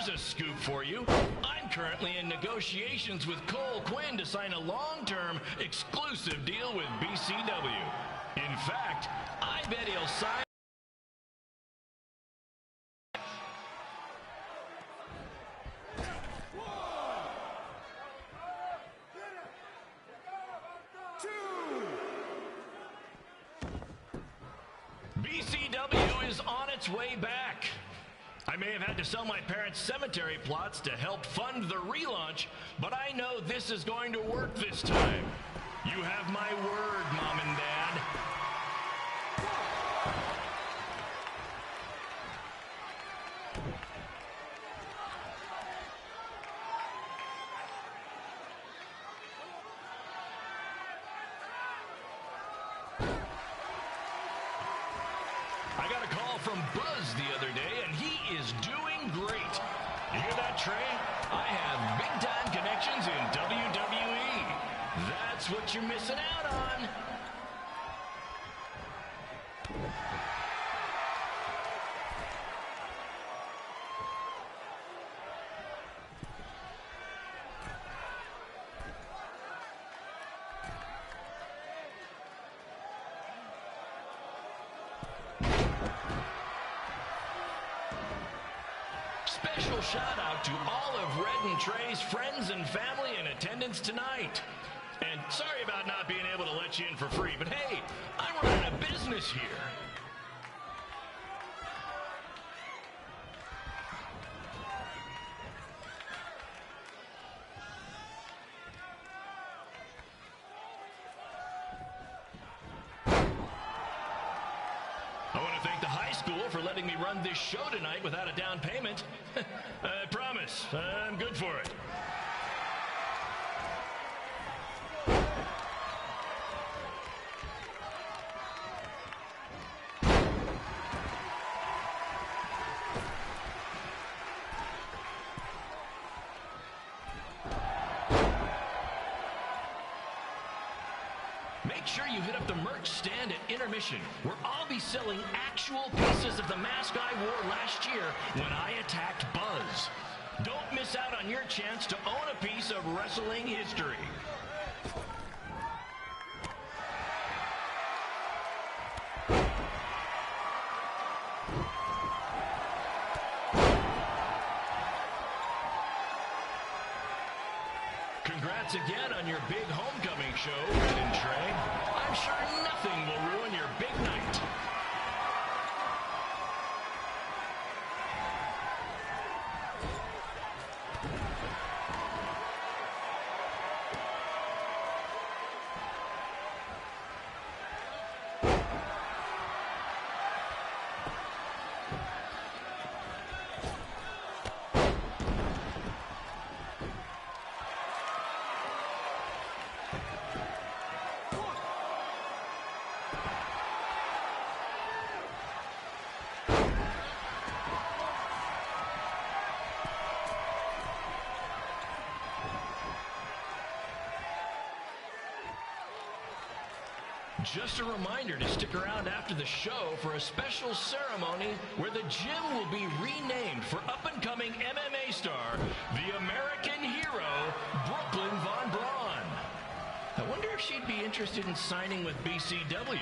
a scoop for you. I'm currently in negotiations with Cole Quinn to sign a long-term exclusive deal with BCW. In fact, I bet he'll sign. BCW is on its way back. I may have had to sell my parents' cemetery plots to help fund the relaunch, but I know this is going to work this time. You have my word, Mom and Dad. I got a call from Buzz the other day, and he is doing great. You hear that, Trey? I have big-time connections in WWE. That's what you're missing out on. Special shout out to all of Red and Trey's friends and family in attendance tonight. And sorry about not being able to let you in for free, but hey, I'm running a business here. I want to thank the high school for letting me run this show tonight without a down payment. I promise, I'm good for it. Make sure you hit up the merch stand at intermission, where I'll be selling actual pieces of the mask I wore last year when I attacked Buzz. Don't miss out on your chance to own a piece of wrestling history. Congrats again on your big homecoming show, Red and Trey. I'm sure nothing will ruin your big night. Just a reminder to stick around after the show for a special ceremony where the gym will be renamed for up-and-coming MMA star, the American hero, Brooklyn Von Braun. I wonder if she'd be interested in signing with BCW.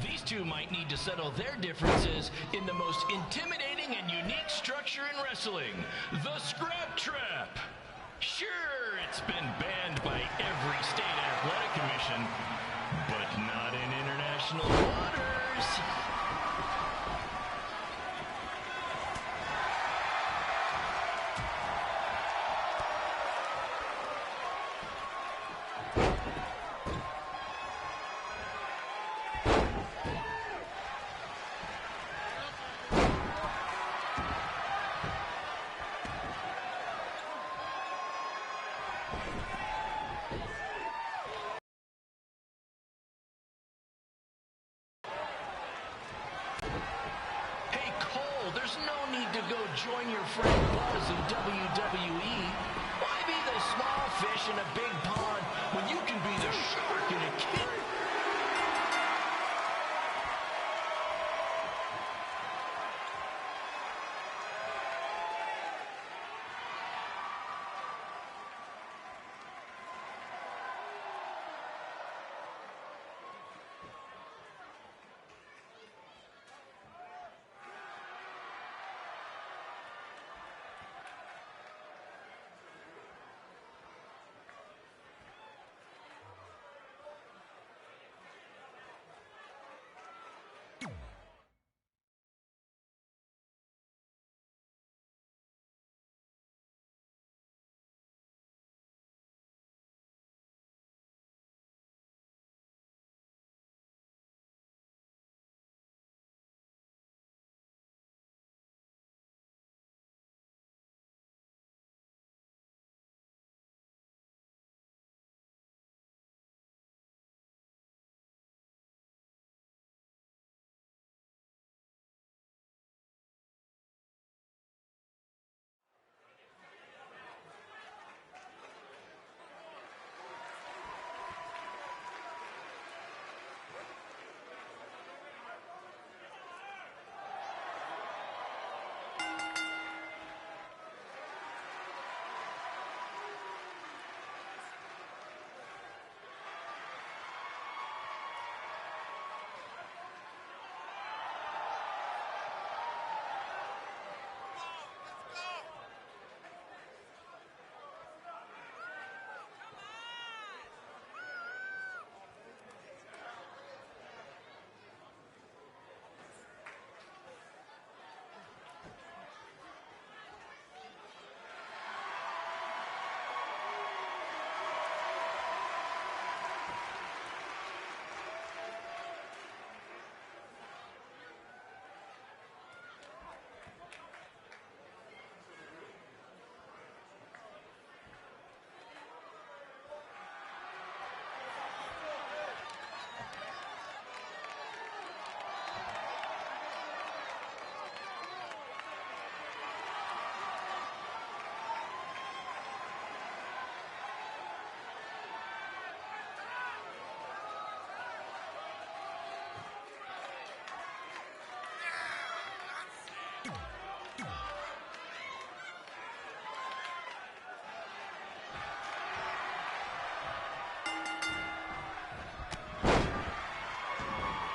These two might need to settle their differences in the most intimidating and unique structure in wrestling, the Scrap Trap. Sure, it's been banned by every state athletic commission, but not in international waters. fish in a big pond when you can be the shark in a kid.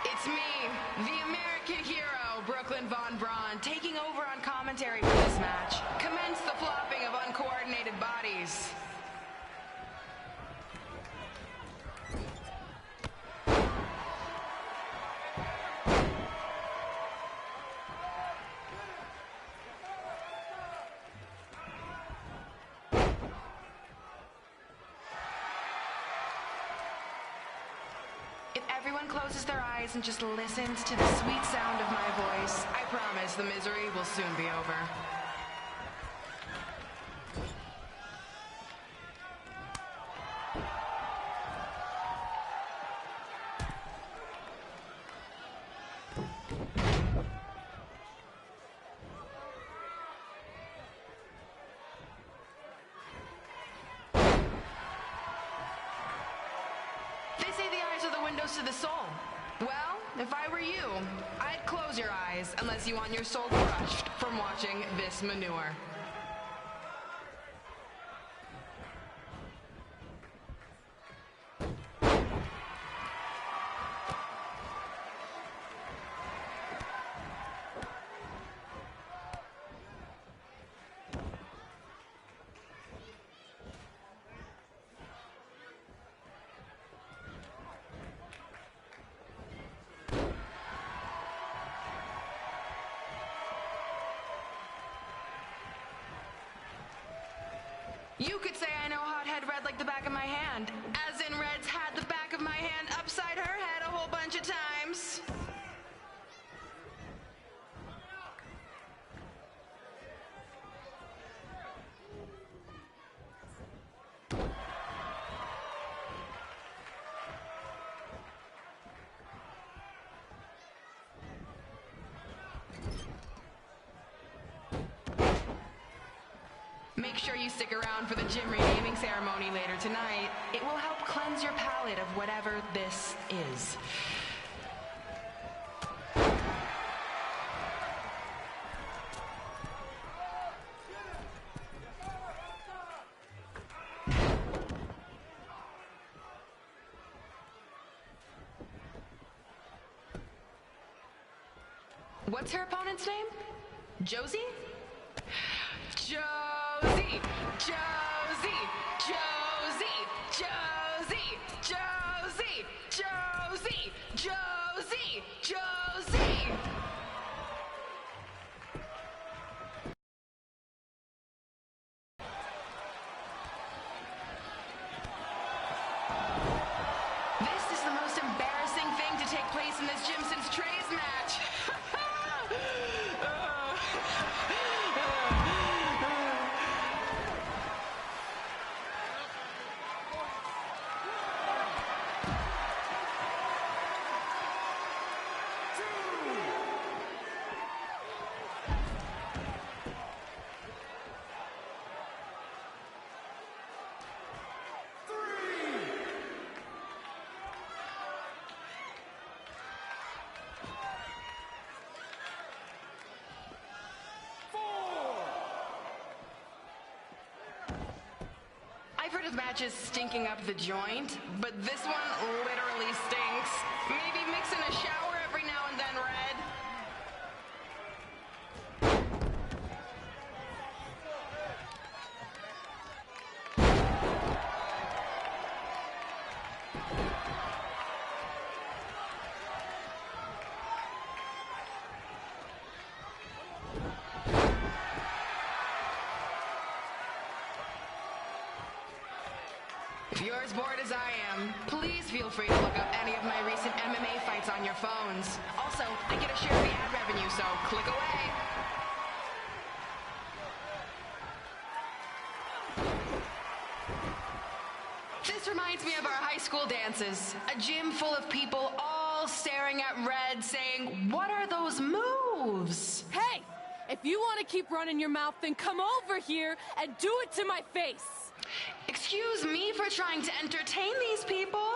It's me, the American hero, Brooklyn Von Braun, taking over on commentary for this match. Commence the flopping of uncoordinated bodies. If everyone closes their eyes and just listens to the sweet sound of my voice, I promise the misery will soon be over. They say the eyes are the windows to the soul. Well, if I were you, I'd close your eyes unless you want your soul crushed from watching this manure. You could say I know hothead red like the back of my hand, as in Red's had the back of my hand upside her head a whole bunch of times. Make sure you stick around for the gym renaming ceremony later tonight. It will help cleanse your palate of whatever this is. What's her opponent's name? Josie? Josie! Josie! Josie! Josie! Josie! Josie! Josie! Josie! This is the most embarrassing thing to take place in this gym since Trey's match. I've heard of matches stinking up the joint, but this one literally stinks. Maybe mix in a shower every now and then, Red. If you're as bored as I am, please feel free to look up any of my recent MMA fights on your phones. Also, I get a share of the ad revenue, so click away. This reminds me of our high school dances. A gym full of people all staring at Red saying, "What are those moves?" Hey, if you want to keep running your mouth, then come over here and do it to my face. Excuse me for trying to entertain these people?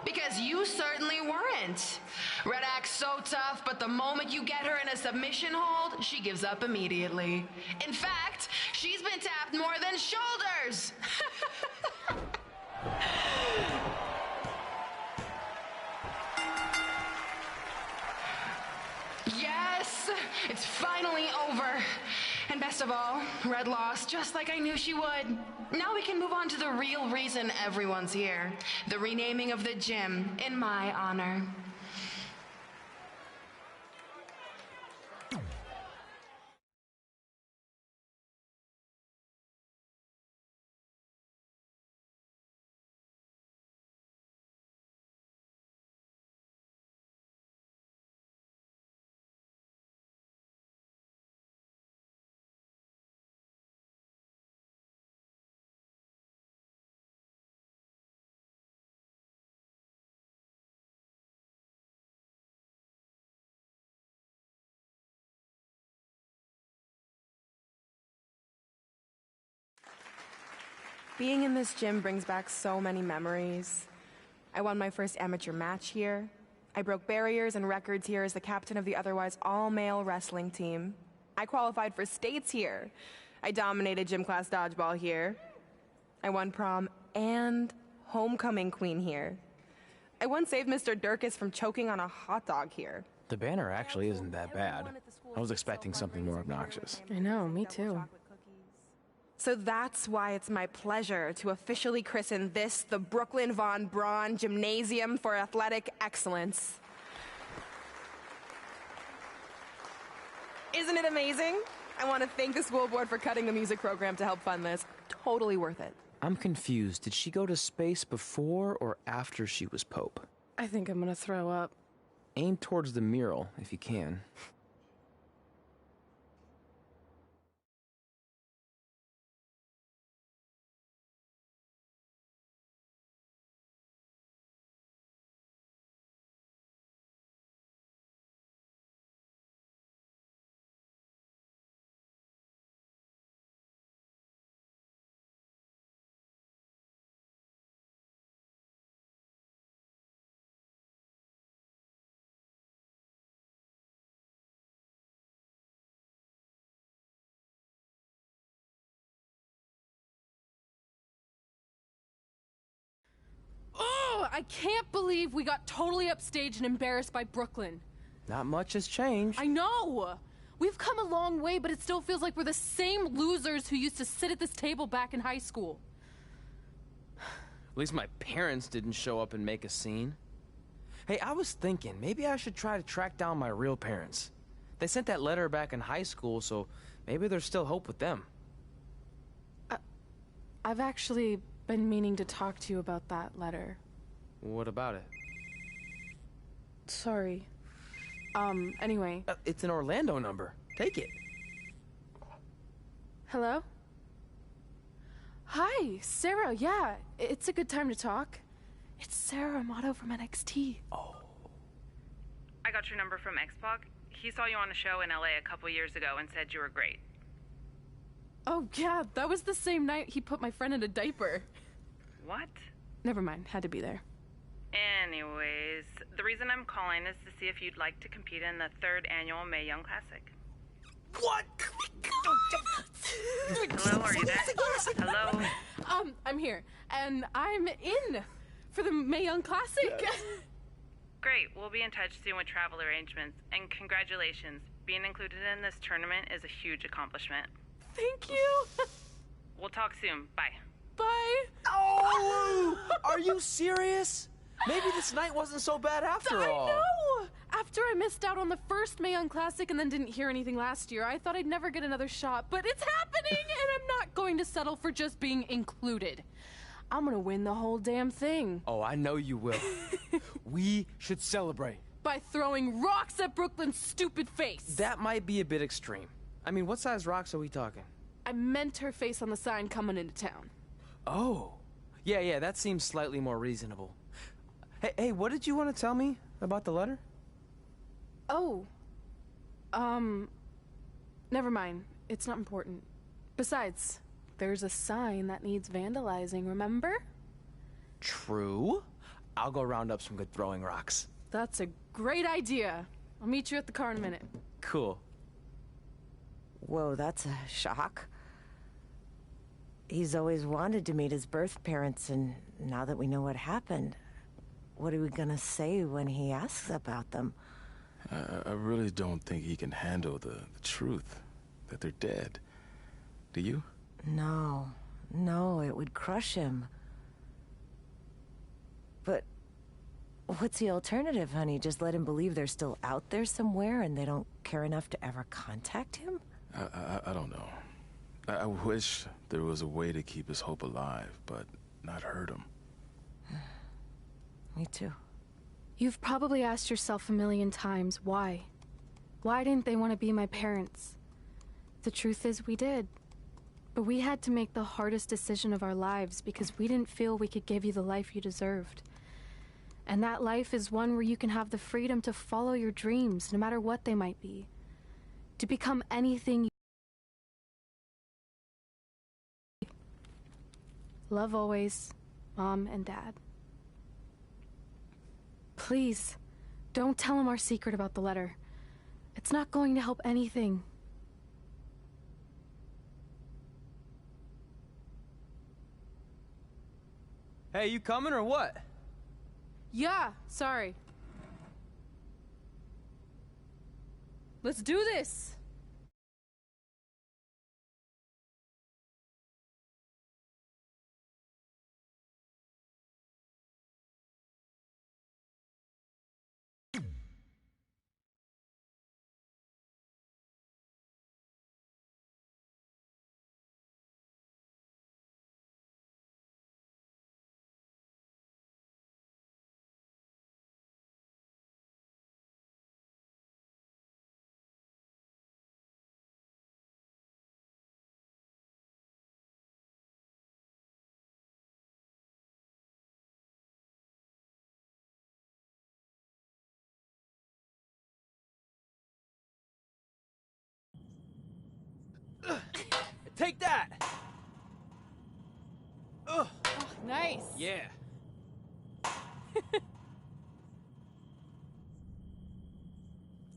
Because you certainly weren't. Red acts so tough, but the moment you get her in a submission hold, she gives up immediately. In fact, she's been tapped more than shoulders. Yes, it's finally over. And best of all, Red lost just like I knew she would. Now we can move on to the real reason everyone's here. The renaming of the gym in my honor. Being in this gym brings back so many memories. I won my first amateur match here. I broke barriers and records here as the captain of the otherwise all-male wrestling team. I qualified for states here. I dominated gym class dodgeball here. I won prom and homecoming queen here. I once saved Mr. Durkis from choking on a hot dog here. The banner actually isn't that bad. I was expecting something more obnoxious. I know, me too. So that's why it's my pleasure to officially christen this the Brooklyn Von Braun Gymnasium for Athletic Excellence. Isn't it amazing? I want to thank the school board for cutting the music program to help fund this. Totally worth it. I'm confused. Did she go to space before or after she was Pope? I think I'm gonna throw up. Aim towards the mural, if you can. I can't believe we got totally upstaged and embarrassed by Brooklyn. Not much has changed. I know! We've come a long way, but it still feels like we're the same losers who used to sit at this table back in high school. At least my parents didn't show up and make a scene. Hey, I was thinking, maybe I should try to track down my real parents. They sent that letter back in high school, so maybe there's still hope with them. I've actually been meaning to talk to you about that letter. What about it? Sorry. Anyway. It's an Orlando number. Take it. Hello? Hi, Sarah, yeah. It's a good time to talk. It's Sarah Amato from NXT. Oh. I got your number from X-Pac. He saw you on a show in LA a couple years ago and said you were great. Oh, yeah, that was the same night he put my friend in a diaper. What? Never mind, had to be there. Anyways, the reason I'm calling is to see if you'd like to compete in the 3rd annual Mae Young Classic. What? Hello, are you there? Hello? I'm here, and I'm in for the Mae Young Classic. Great, we'll be in touch soon with travel arrangements, and congratulations. Being included in this tournament is a huge accomplishment. Thank you. We'll talk soon. Bye. Bye. Oh! Are you serious? Maybe this night wasn't so bad after all. I know! After I missed out on the first Mae Young Classic and then didn't hear anything last year, I thought I'd never get another shot, but it's happening, and I'm not going to settle for just being included. I'm gonna win the whole damn thing. Oh, I know you will. We should celebrate. By throwing rocks at Brooklyn's stupid face. That might be a bit extreme. I mean, what size rocks are we talking? I meant her face on the sign coming into town. Oh. Yeah, that seems slightly more reasonable. Hey, what did you want to tell me about the letter? Oh. Never mind. It's not important. Besides, there's a sign that needs vandalizing, remember? True. I'll go round up some good throwing rocks. That's a great idea. I'll meet you at the car in a minute. Cool. Whoa, that's a shock. He's always wanted to meet his birth parents, and now that we know what happened, what are we gonna say when he asks about them? I really don't think he can handle the truth, that they're dead. Do you? No, it would crush him. But what's the alternative, honey? Just let him believe they're still out there somewhere and they don't care enough to ever contact him? I don't know. I wish there was a way to keep his hope alive, but not hurt him. Me too. You've probably asked yourself a million times, why? Why didn't they want to be my parents? The truth is, we did. But we had to make the hardest decision of our lives because we didn't feel we could give you the life you deserved. And that life is one where you can have the freedom to follow your dreams, no matter what they might be. To become anything you... Love always, Mom and Dad. Please, don't tell him our secret about the letter. It's not going to help anything. Hey, you coming or what? Yeah, sorry. Let's do this! Take that! Ugh. Oh, nice! Yeah.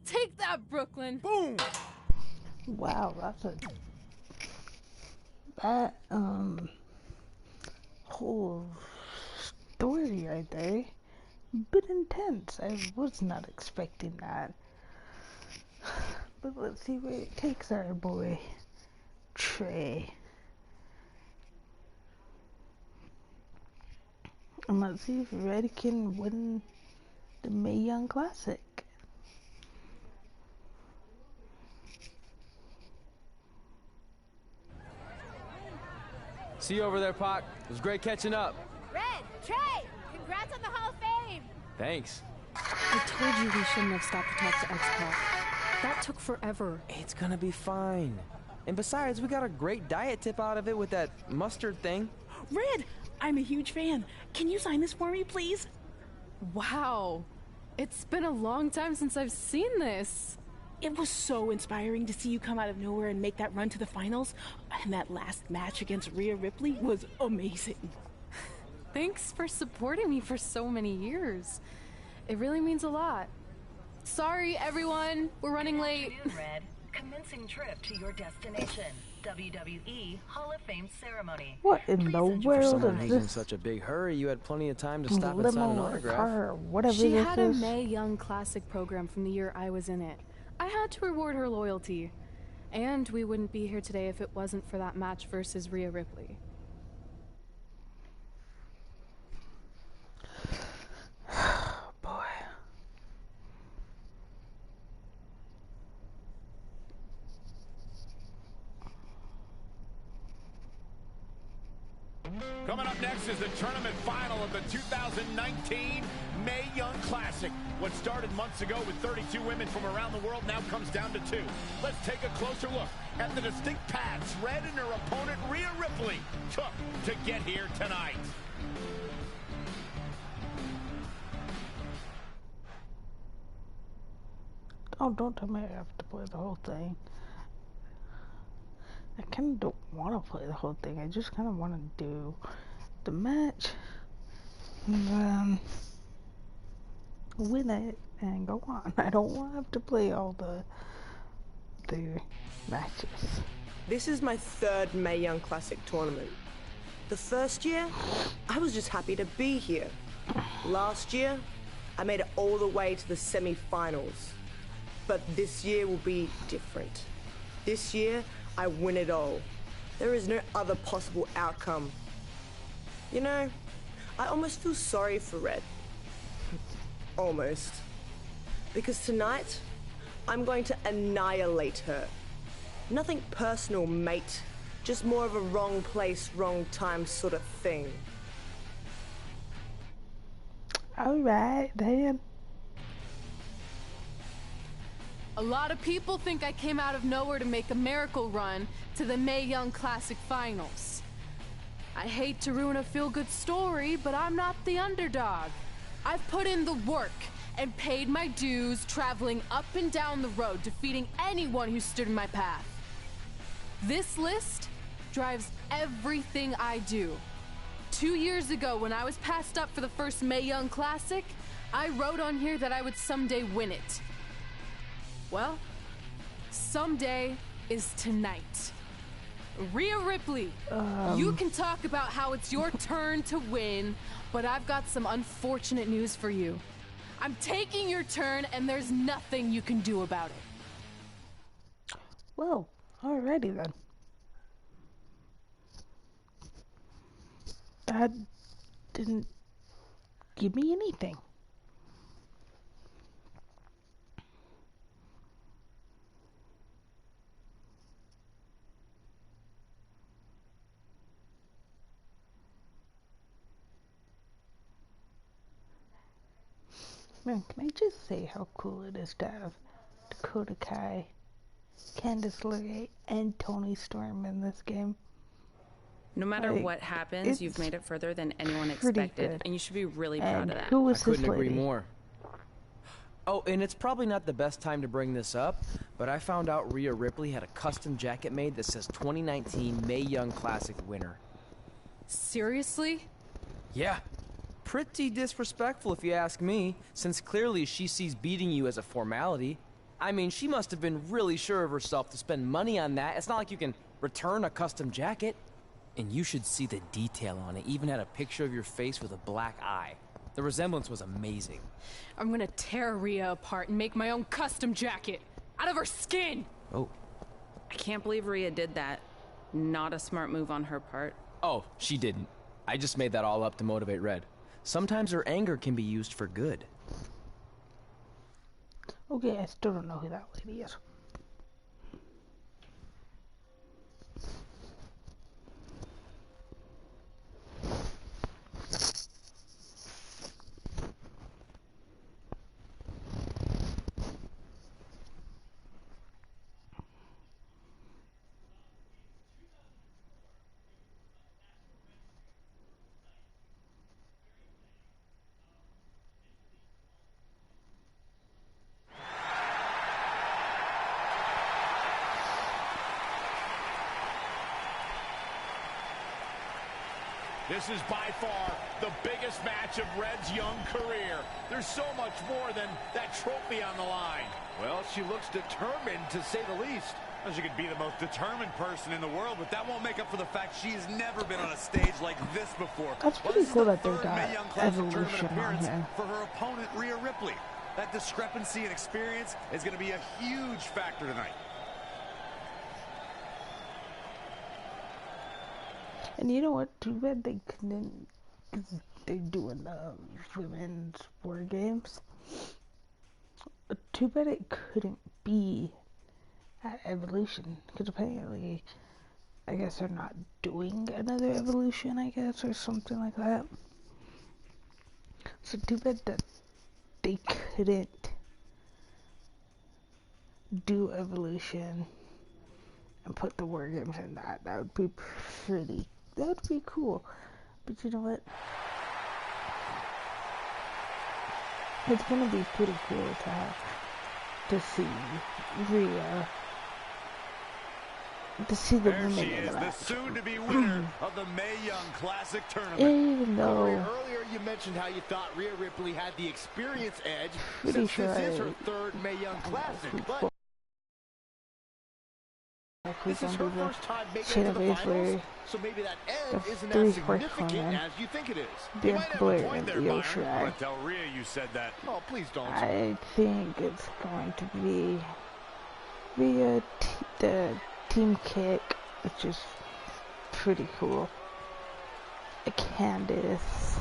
Take that, Brooklyn! Boom! Wow, that's a... Oh, story right there. Bit intense. I was not expecting that. But let's see where it takes our boy, Trey. And let's see if Red can win the Mae Young Classic. See you over there, Pac. It was great catching up. Red, Trey, congrats on the Hall of Fame. Thanks. I told you we shouldn't have stopped to talk to X-Pac. That took forever. It's gonna be fine. And besides, we got a great diet tip out of it with that mustard thing. Red, I'm a huge fan. Can you sign this for me, please? Wow. It's been a long time since I've seen this. It was so inspiring to see you come out of nowhere and make that run to the finals. And that last match against Rhea Ripley was amazing. Thanks for supporting me for so many years. It really means a lot. Sorry, everyone. We're running late. Good afternoon, Red. Commencing trip to your destination. WWE Hall of Fame ceremony. What in the world For someone is who's in this? such a big hurry, you had plenty of time to stop and sign an Limo or autograph. car or whatever She this had a is. Mae Young Classic program from the year I was in it. I had to reward her loyalty. And we wouldn't be here today if it wasn't for that match versus Rhea Ripley. Boy. Coming up next is the tournament final of the 2019 Mae Young Classic. What started months ago with 32 women from around the world now comes down to 2. Let's take a closer look at the distinct paths Red and her opponent Rhea Ripley took to get here tonight. Oh, don't tell me I have to play the whole thing. I kind of don't want to play the whole thing. I just kind of want to do the match and then win it and go on. I don't want to have to play all the matches. This is my third Mae Young Classic tournament. The first year, I was just happy to be here. Last year, I made it all the way to the semi-finals. But this year will be different. This year, I win it all. There is no other possible outcome. You know, I almost feel sorry for Red. Almost. Because tonight, I'm going to annihilate her. Nothing personal, mate. Just more of a wrong place, wrong time sort of thing. Alright, then. A lot of people think I came out of nowhere to make a miracle run to the Mae Young Classic finals. I hate to ruin a feel-good story, but I'm not the underdog. I've put in the work and paid my dues traveling up and down the road, defeating anyone who stood in my path. This list drives everything I do. 2 years ago, when I was passed up for the first Mae Young Classic, I wrote on here that I would someday win it. Well, someday is tonight. Rhea Ripley, you can talk about how it's your turn to win, but I've got some unfortunate news for you. I'm taking your turn, and there's nothing you can do about it. Well, alrighty then. That didn't give me anything. Man, can I just say how cool it is to have Dakota Kai, Candice LeRae, and Toni Storm in this game? No matter Like, what happens, you've made it further than anyone expected, good. and you should be really proud And of that. who was I couldn't this agree lady? more. Oh, and it's probably not the best time to bring this up, but I found out Rhea Ripley had a custom jacket made that says 2019 Mae Young Classic winner. Seriously? Yeah. Pretty disrespectful if you ask me, since clearly she sees beating you as a formality. I mean, she must have been really sure of herself to spend money on that. It's not like you can return a custom jacket. And you should see the detail on it. Even had a picture of your face with a black eye. The resemblance was amazing. I'm gonna tear Rhea apart and make my own custom jacket out of her skin! Oh. I can't believe Rhea did that. Not a smart move on her part. Oh, she didn't. I just made that all up to motivate Red. Sometimes her anger can be used for good. Okay, I still don't know who that lady is. This is by far the biggest match of Red's young career. There's so much more than that trophy on the line. Well, she looks determined, to say the least. Well, she could be the most determined person in the world, but that won't make up for the fact she's never been on a stage like this before. That's pretty cool that they got Evolution on here. For her opponent, Rhea Ripley. That discrepancy in experience is going to be a huge factor tonight. And you know what? Too bad they couldn't. They're doing the women's war games. Too bad it couldn't be at Evolution, because apparently, I guess they're not doing another Evolution, I guess, or something like that. So too bad that they couldn't do Evolution and put the war games in that. That would be pretty. That would be cool. But you know what? It's gonna be pretty cool to see Rhea. To see the women in the match. The soon-to-be winner of the Mae Young Classic tournament. Even though earlier you mentioned how you thought Rhea Ripley had the experience edge, pretty since sure this is her third Mae Young Classic. But this is her first time making it to the finals, so maybe that edge isn't as significant as you think it is. You might have a point there, Byron, but tell Rhea you said that. Oh, please don't. I think it's going to be Rhea, the team kick, which is pretty cool. Candace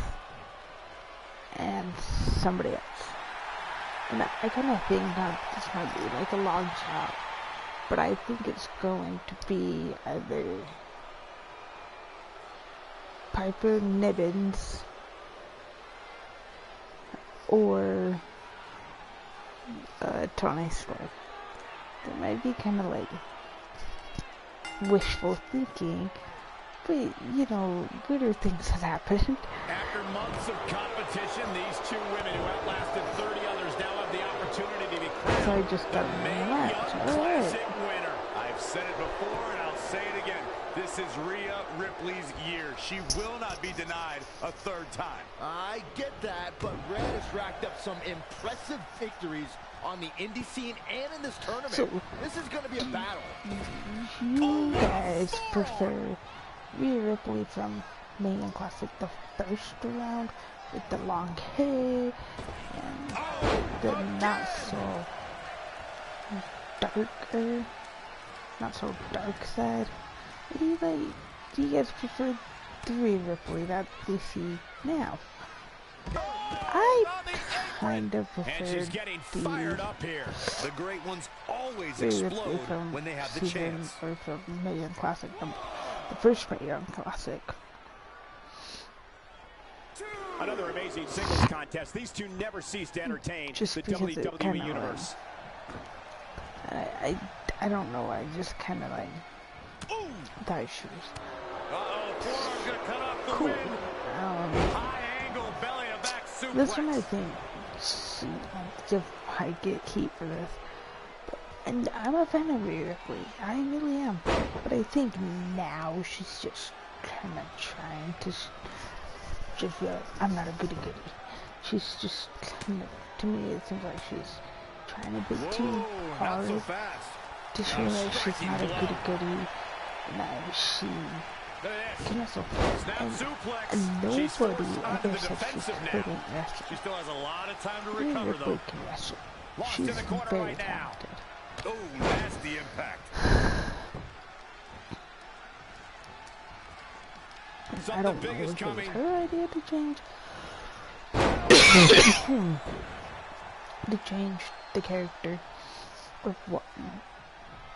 and somebody else. And I kind of think that this might be like a long shot, but I think it's going to be either Piper Nibbins or Tony Storm. That might be kind of like wishful thinking, but you know, weirder things have happened. After months of competition, these two women who outlasted 30 others now have the opportunity to be crowned So I just got the Mae Young Classic winner. I've said it before and I'll say it again. This is Rhea Ripley's year. She will not be denied a third time. I get that, but Red has racked up some impressive victories on the indie scene and in this tournament. So, this is going to be a battle. You guys prefer Rhea Ripley from Mae Young Classic, the first round with the long hair and the not so darker, not so dark side? Do you guys prefer the Rhea Ripley that we see now? I kind of prefer and she's getting fired up here. The great ones always explode when they have the chance. Or from Mae Young Classic, the first Mae Young Classic. Another amazing singles contest. These two never cease to entertain Just the because WWE universe. I don't know. I just kind of like thigh shoes. Forearm's gonna cut off the Cool. win. High angle belly to back suplex. This one I think I get heat for this. And I'm a fan of Rhea Ripley. I really am. But I think now she's just kind of trying to just be like, I'm not a goody goody. She's just kind of, to me it seems like she's trying a bit too hard so fast. to show that she's not a goody goody. Now she Can wrestle. And nobody ever said she couldn't wrestle. She still has a lot of time to Rhea recover, Ripley though. can wrestle. Lost She's in the corner very right now. talented. Oh, nasty impact. I don't know if it was her idea to change. To change the character of what,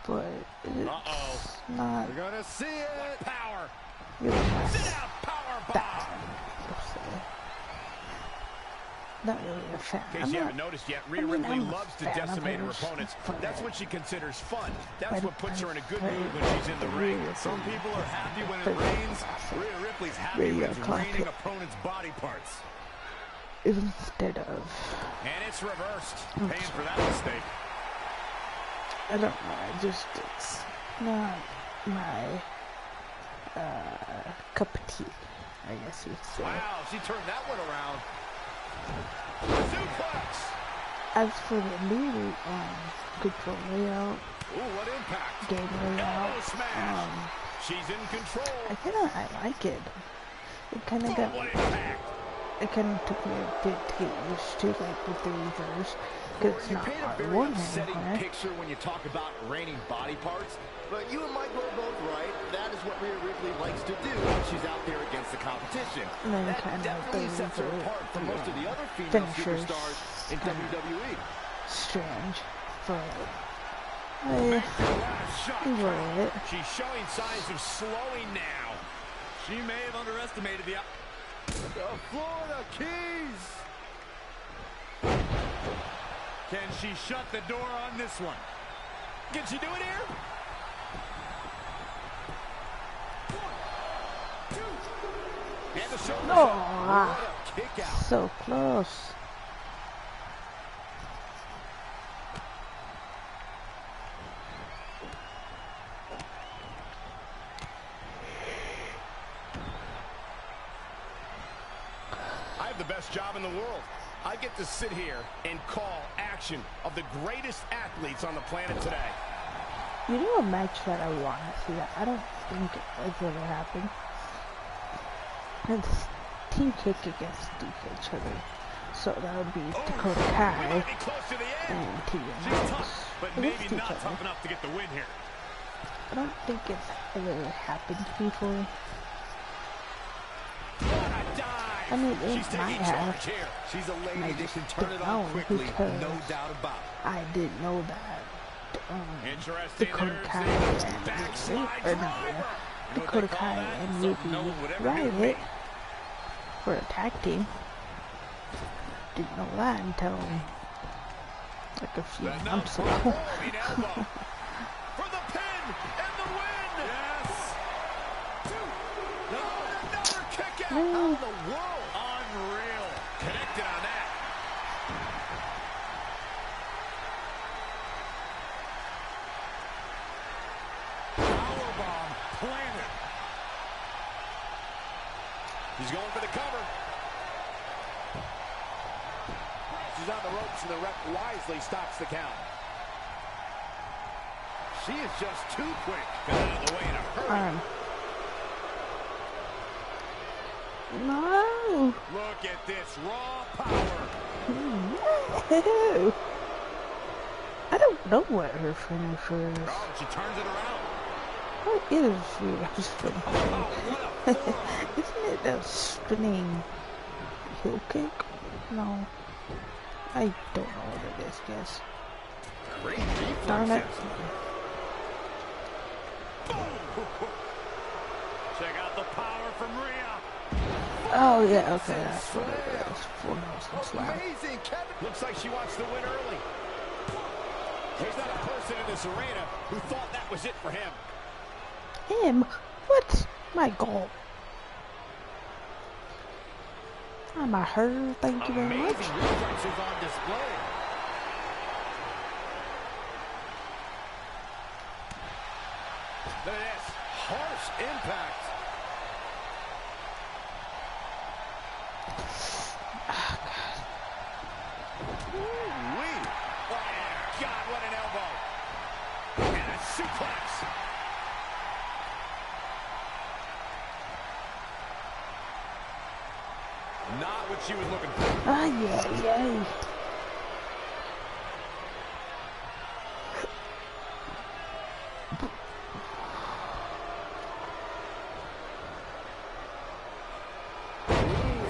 but it's not. We're gonna see it. Power. Really not Sit out. Power bomb. Not really a fan. In case you haven't noticed yet, Rhea Ripley loves to decimate her opponents. That's what she considers fun. That's what puts her in a good mood when she's in the ring. Some people are happy when it rains. Rhea Ripley's happy when it's raining opponents' body parts. Instead of. And it's reversed. Paying for that mistake. I don't know. It's not my cup of tea, I guess you'd say. Wow, she turned that one around. Suplex. As for the new control layout, what impact? game layout, she's in control. I like it. It kind of got. It kind of took me a bit to get used to, like with the reverse, because it's not Very upsetting picture when you talk about raining body parts, but you and Michael are both right. That is what Rhea Ripley likes to do when she's out there against the competition. And then that kind definitely of sets her apart from most of the other female finishers superstars in WWE. Strange, but I enjoy it. She's showing signs of slowing now. She may have underestimated the Florida Keys. Can she shut the door on this one? Can she do it here? 1, 2, and the shoulder Oh, shot. Kick out. So close. I have the best job in the world. I get to sit here and call action of the greatest athletes on the planet today. You know a match that I want to see that I don't think has ever happened? It's Team Kick against each other. So that would be Dakota Kai and Tegan Nox but maybe not tough enough to get the win here. I don't think it's ever happened before. I mean, it might have. She's a lady I that just can turn don't it on know quickly, because no doubt about it. I didn't know that. Interesting. Dakota Kai and Dakota Kai and Ruby Riot for a tag team. Didn't know that until like a few months ago. For the pin and the win. Yes. Another kick out. How in the world? Unreal. Connected on that. Powerbomb planted. He's going for the cover. She's on the ropes and the ref wisely stops the count. She is just too quick. Got out of the way in a hurry. No. Look at this raw power. No. I don't know what her finisher is. Oh, she turns it around. What is Rhea's finisher? Isn't it a spinning heel kick? No. I don't know what it is, guys. Darn it. Check out the power from Rhea. Oh, yeah, okay, that's what it is. Full Nelson slam. Amazing, Kevin. Looks like she wants to win early. There's not a person in this arena who thought that was it for him. Him? What's my goal? I'm a her, thank you very much. Amazing reflexes on display. Look at this. Harsh impact. Oh, God. Ooh-wee. Oh, God, what an elbow. And a suplex. she was looking for. Ay.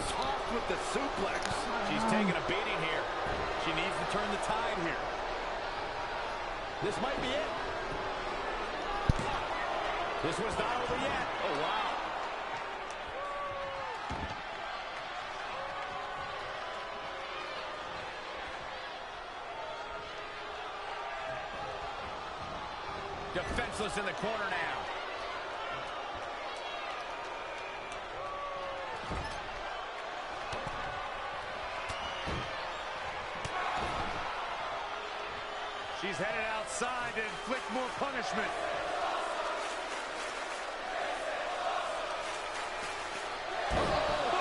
Tossed with the suplex. She's taking a beating here. She needs to turn the tide here. This might be it. This was not over yet. Oh, wow. Defenseless in the corner now. She's headed outside to inflict more punishment.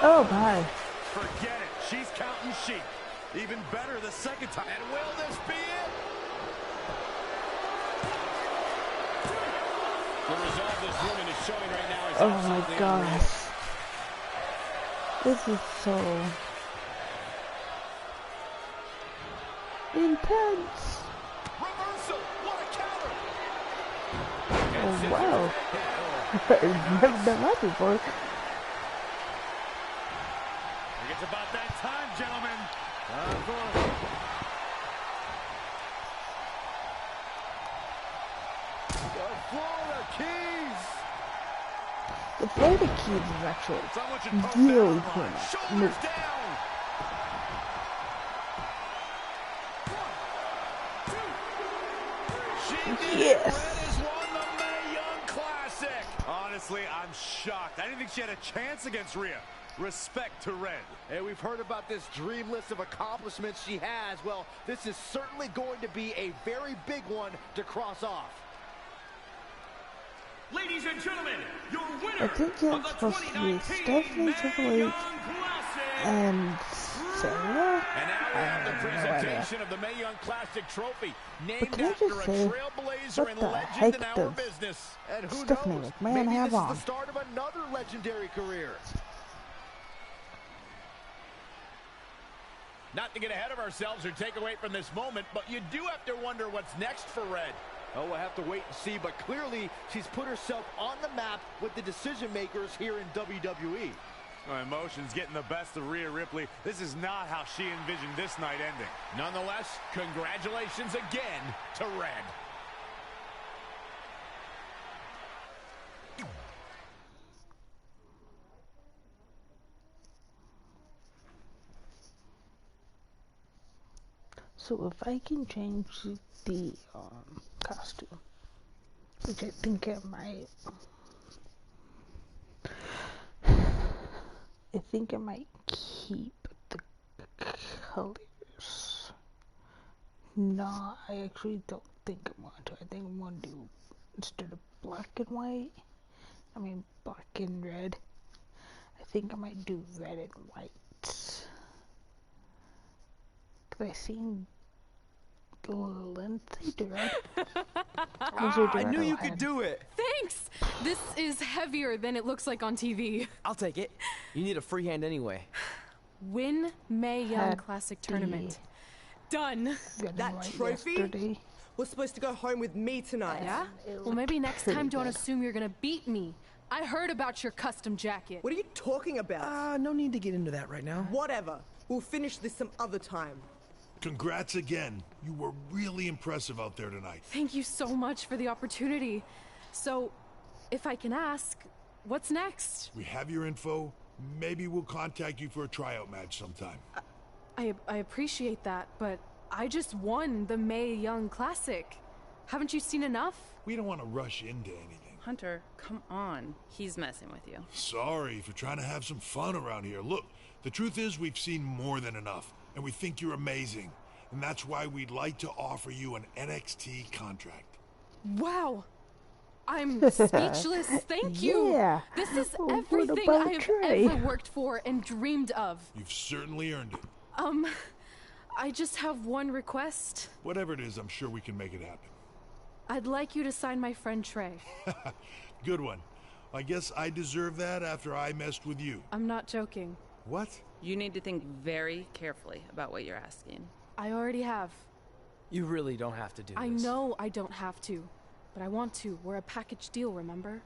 Oh my. Forget it. She's counting sheep. Even better the second time. And will this be it? The resolve this woman is showing right now is Oh my gosh. This is so intense. Reversal. What a counter. Oh wow. I've never done that before. It's about that time, gentlemen. The Florida Keys. The Florida Keys is actually really cool. Shoulders down. 1, 2, 3. Yes. Red has won the Mae Young Classic. Honestly, I'm shocked. I didn't think she had a chance against Rhea. Respect to Red. Hey, we've heard about this dream list of accomplishments she has. Well, this is certainly going to be a very big one to cross off. Ladies and gentlemen, your I winner think of it's the supposed to be 2019 Stephanie Triple Mae Young H Classic. and Sarah. And now we have the presentation of the Mae Young Classic Trophy, named can I after just a say, trailblazer what and the legend heck in our does business. And who Stephanie knows? McMahon Maybe have this on? is the start of another legendary career. Not to get ahead of ourselves or take away from this moment, but you do have to wonder what's next for Red. Oh, we'll have to wait and see, but clearly she's put herself on the map with the decision makers here in WWE. Emotions getting the best of Rhea Ripley. This is not how she envisioned this night ending. Nonetheless, congratulations again to Red. So if I can change the costume, which I think I might, keep the colors. No, I actually don't think I'm going to. I think I'm going to do, instead of black and white, black and red, I think I might do red and white. I seen Lindsay do it. I knew you could do it. Thanks! This is heavier than it looks like on TV. I'll take it. You need a free hand anyway. Win Mae Young Classic Tournament. Done. That trophy was supposed to go home with me tonight. Yeah? Well, maybe next time don't assume you're gonna beat me. I heard about your custom jacket. What are you talking about? No need to get into that right now. Whatever. We'll finish this some other time. Congrats again. You were really impressive out there tonight. Thank you so much for the opportunity. So, if I can ask, what's next? We have your info. Maybe we'll contact you for a tryout match sometime. I appreciate that, but I just won the Mae Young Classic. Haven't you seen enough? We don't want to rush into anything. Hunter, come on. He's messing with you. Sorry for trying to have some fun around here. Look, the truth is we've seen more than enough, and we think you're amazing. And that's why we'd like to offer you an NXT contract. Wow! I'm speechless. Thank you. Yeah. This is What everything about I have Trey? ever worked for and dreamed of. You've certainly earned it. I just have one request. Whatever it is, I'm sure we can make it happen. I'd like you to sign my friend Trey. Good one. I guess I deserve that after I messed with you. I'm not joking. What? You need to think very carefully about what you're asking. I already have. You really don't have to do this. I know I don't have to, but I want to. We're a package deal, remember?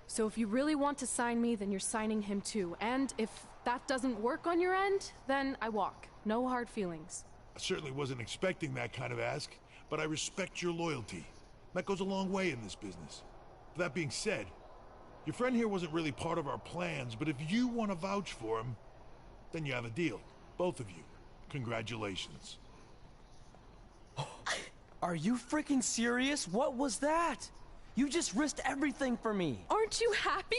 So if you really want to sign me, then you're signing him too. And if that doesn't work on your end, then I walk. No hard feelings. I certainly wasn't expecting that kind of ask, but I respect your loyalty. That goes a long way in this business. That being said, your friend here wasn't really part of our plans, but if you want to vouch for him, then you have a deal. Both of you. Congratulations. Are you freaking serious? What was that? You just risked everything for me. Aren't you happy?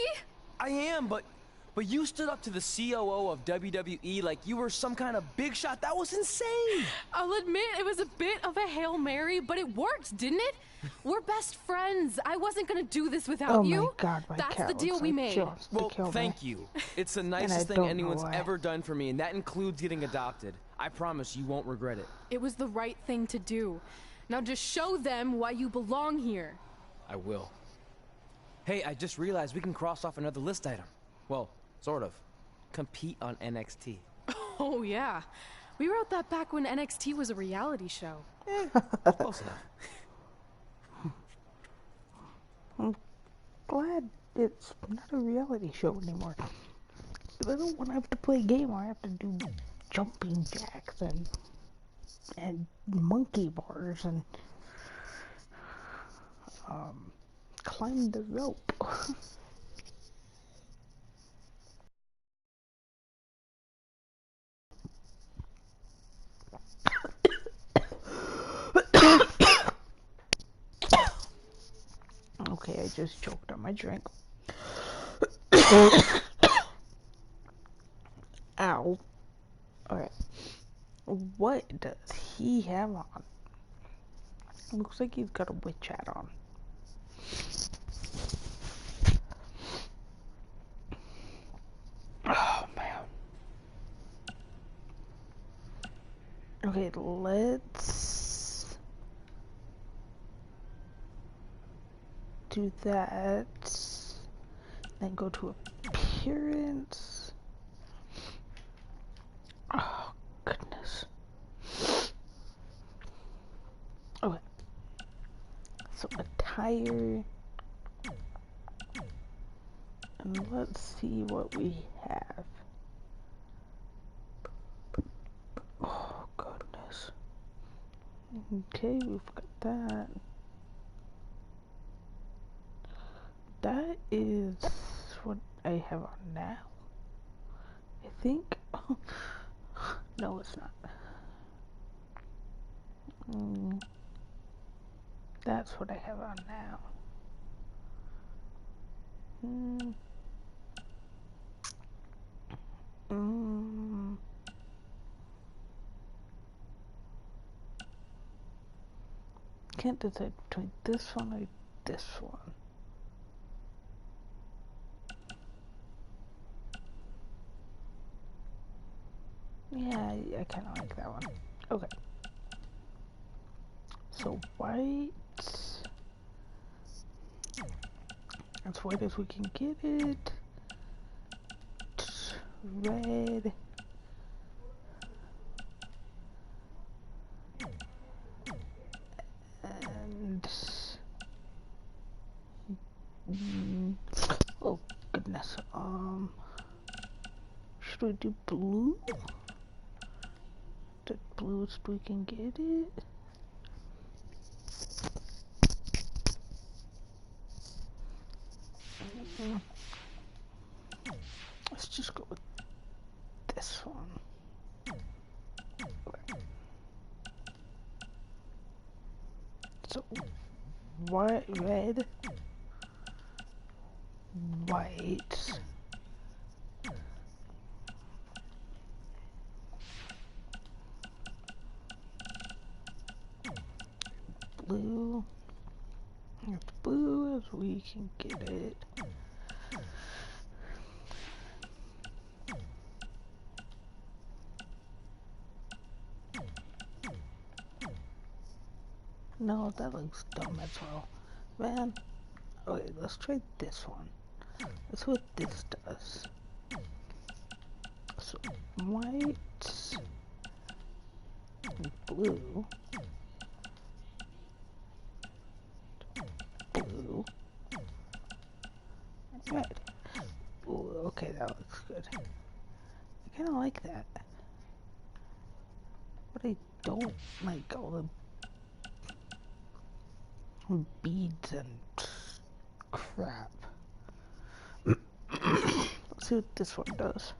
I am, but you stood up to the COO of WWE like you were some kind of big shot. That was insane. I'll admit it was a bit of a Hail Mary, but it worked, didn't it? We're best friends. I wasn't gonna do this without you. Oh my god, my That's cat the deal looks we like made. just to Well, kill me. thank you. It's the nicest thing anyone's ever done for me, and that includes getting adopted. I promise you won't regret it. It was the right thing to do. Now just show them why you belong here. I will. Hey, I just realized we can cross off another list item. Well, sort of. Compete on NXT. Oh yeah. We wrote that back when NXT was a reality show. Close enough. I'm glad it's not a reality show anymore. I don't want to have to play a game where I have to do jumping jacks and monkey bars and climb the rope. Okay, I just choked on my drink. Ow. Alright. What does he have on? Looks like he's got a witch hat on. Oh, man. Okay, let's do that. Then go to appearance. Oh, goodness. Okay. So, attire. And let's see what we have. Oh, goodness. Okay, we've got that. That is what I have on now. I think. No, it's not. That's what I have on now. Can't decide between this one or this one. Yeah, I kind of like that one. Okay. So white. As white as we can get it. Red. And oh goodness. Should we do blue? The bluest we can get it. Let's just go with this one. Okay. So white, red, white, blue, as blue as we can get it. No, that looks dumb as well. Man, okay, let's try this one. Let's see what this does. So white and blue. Blue. Red. Ooh, okay, that looks good. I kinda like that. But I don't like all the beads and crap. Let's see what this one does.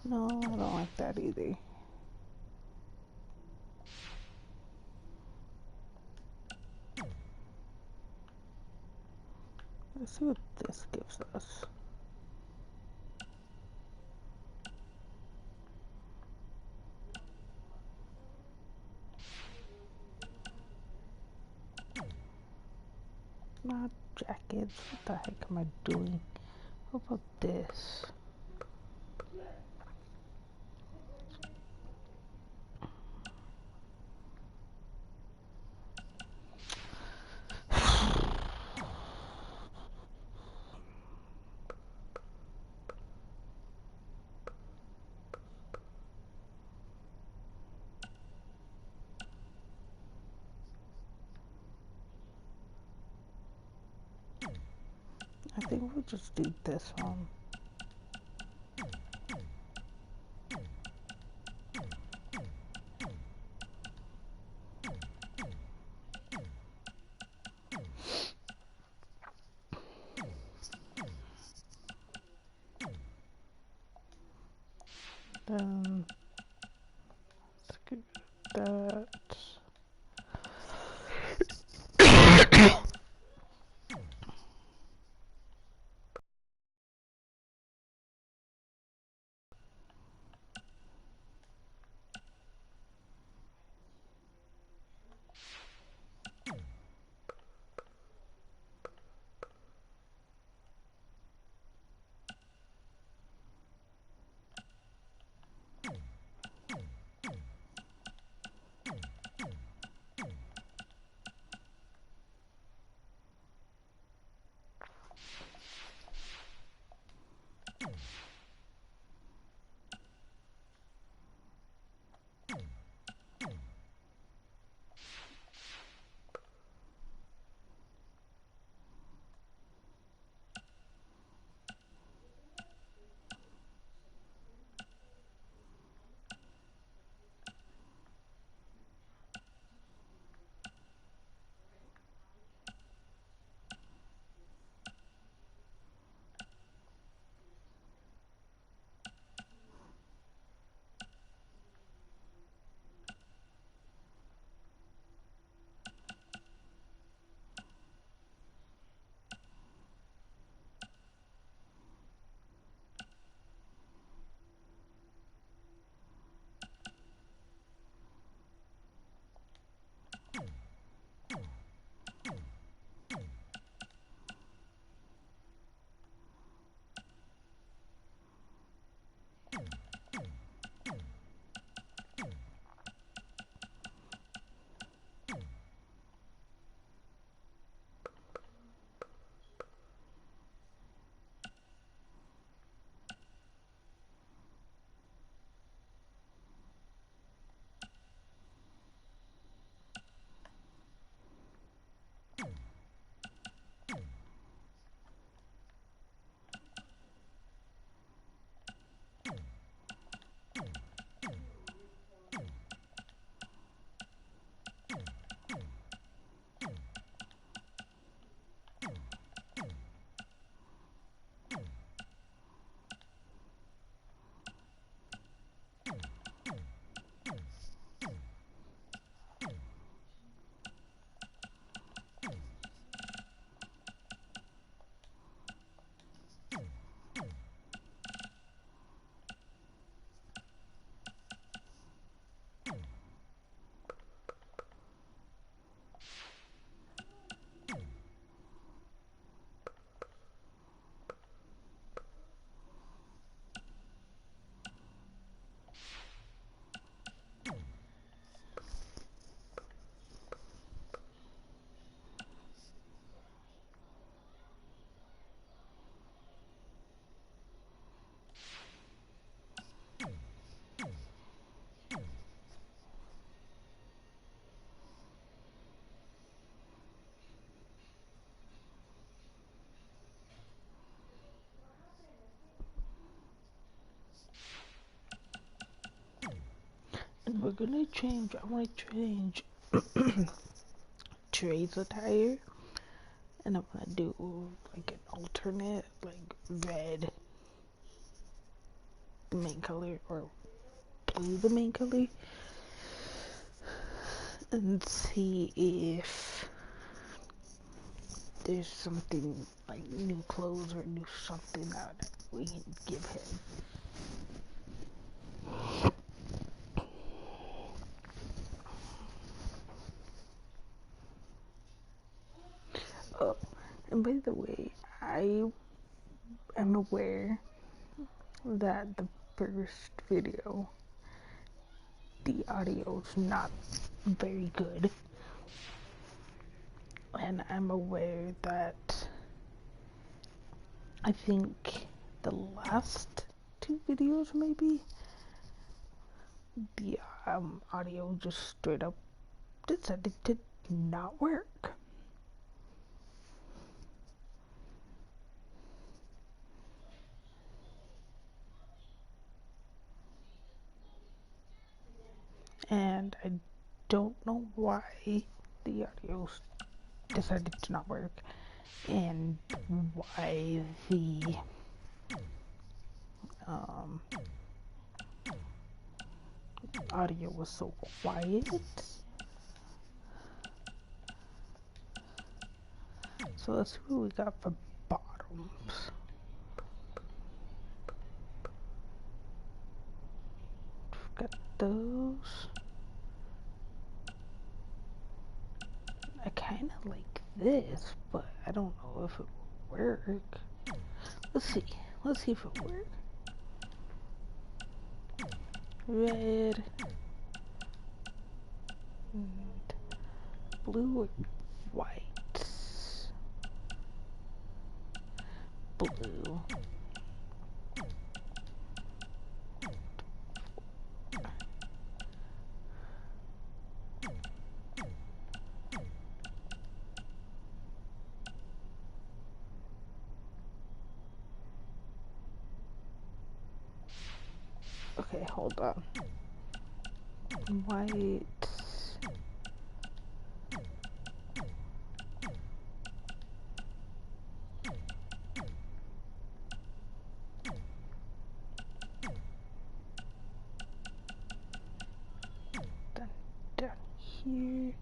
No, I don't like that either. Let's see what this gives us. Not jackets. What the heck am I doing? How about this? I think we'll just do this one. Then skip that. we're gonna change. I want to change Trey's attire, and I'm gonna do like an alternate, like red, the main color, or blue, the main color, and see if there's something like new clothes or new something that we can give him. Oh, and by the way, I am aware that the first video, the audio's not very good. And I'm aware that I think the last two videos, maybe, the audio just straight up decided to not work. And I don't know why the audio decided to not work, and why the audio was so quiet. So let's see what we got for bottoms. We've got those. I kind of like this, but I don't know if it will work. Let's see. Let's see if it works. Red. And blue or white? Blue. Okay, hold on. White. Down here.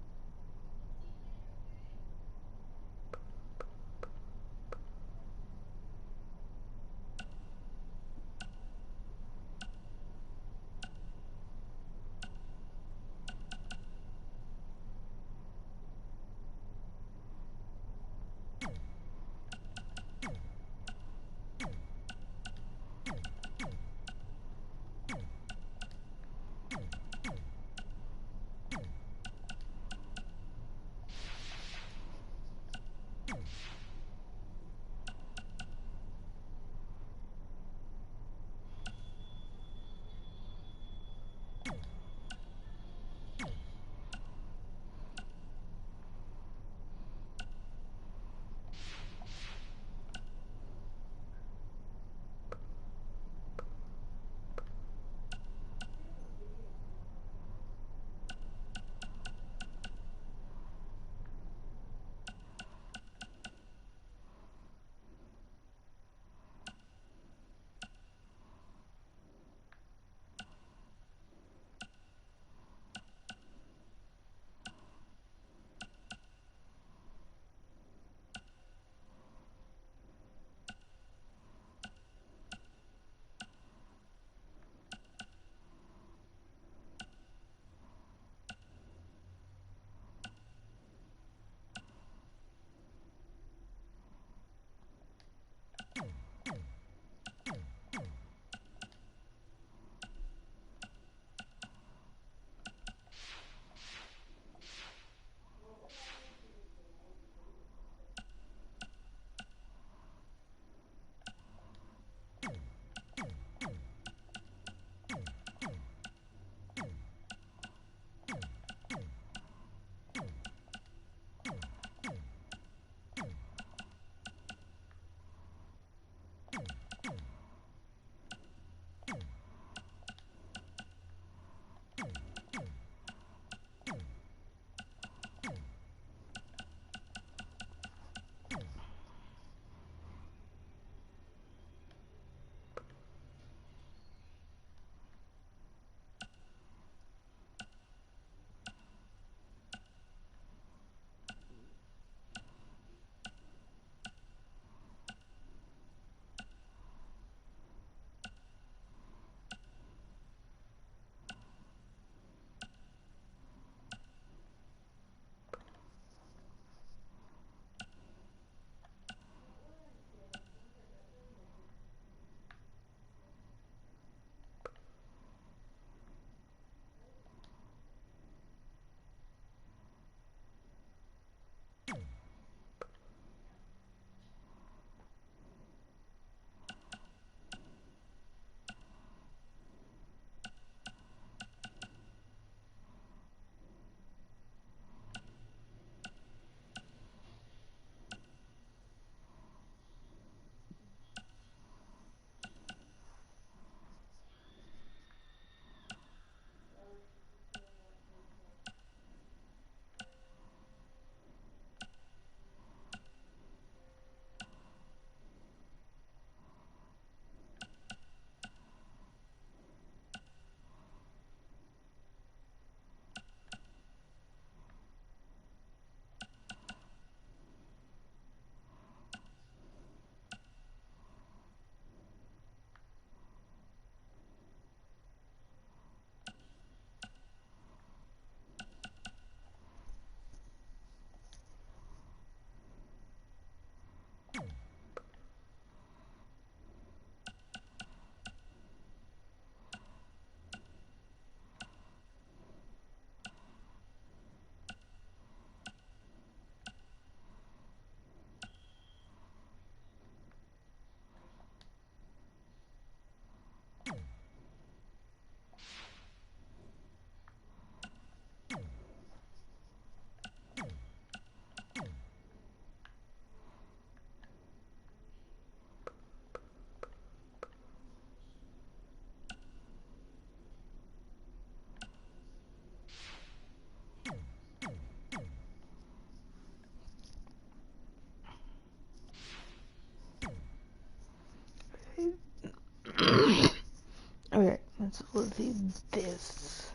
hopefully this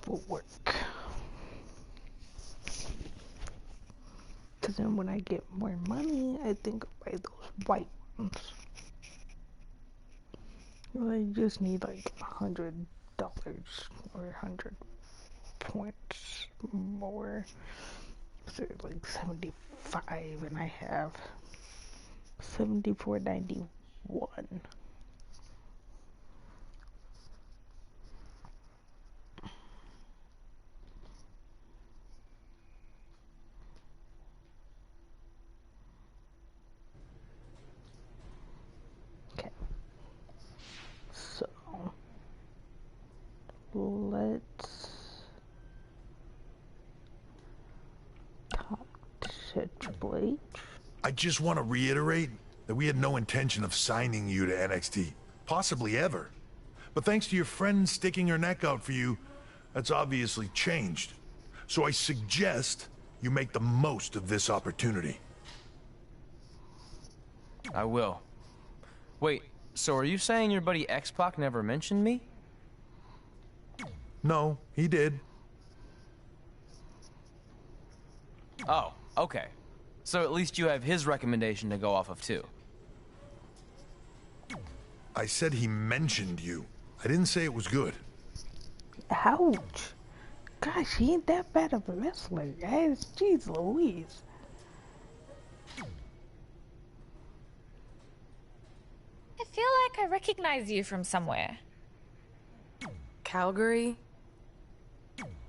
will work. Because then when I get more money, I think I'll buy those white ones. Well, I just need like $100 or 100 points more. So like 75 and I have 74.91. Okay. So let's talk to Triple H. I just want to reiterate that we had no intention of signing you to NXT, possibly ever. But thanks to your friend sticking her neck out for you, that's obviously changed. So I suggest you make the most of this opportunity. I will. Wait, so are you saying your buddy X-Pac never mentioned me? No, he did. Oh, okay. So at least you have his recommendation to go off of too. I said he mentioned you. I didn't say it was good. Ouch. Gosh, he ain't that bad of a wrestler, guys. Jeez Louise. I feel like I recognize you from somewhere. Calgary?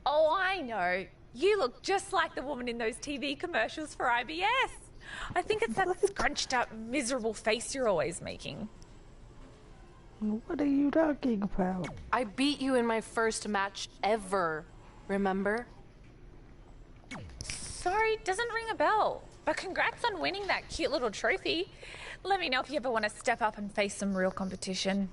Oh, I know. You look just like the woman in those TV commercials for IBS. I think it's that scrunched up, miserable face you're always making. What are you talking about? I beat you in my first match ever, remember? Sorry, doesn't ring a bell. But congrats on winning that cute little trophy. Let me know if you ever want to step up and face some real competition.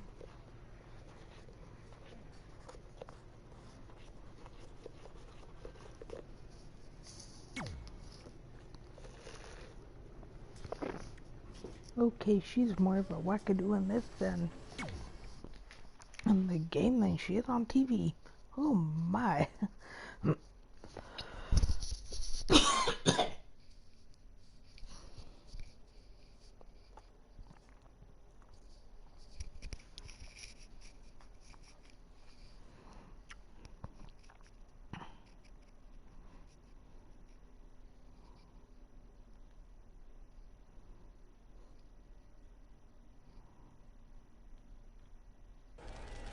Okay, she's more of a wackadoo in this than in the game than she is on TV. Oh my.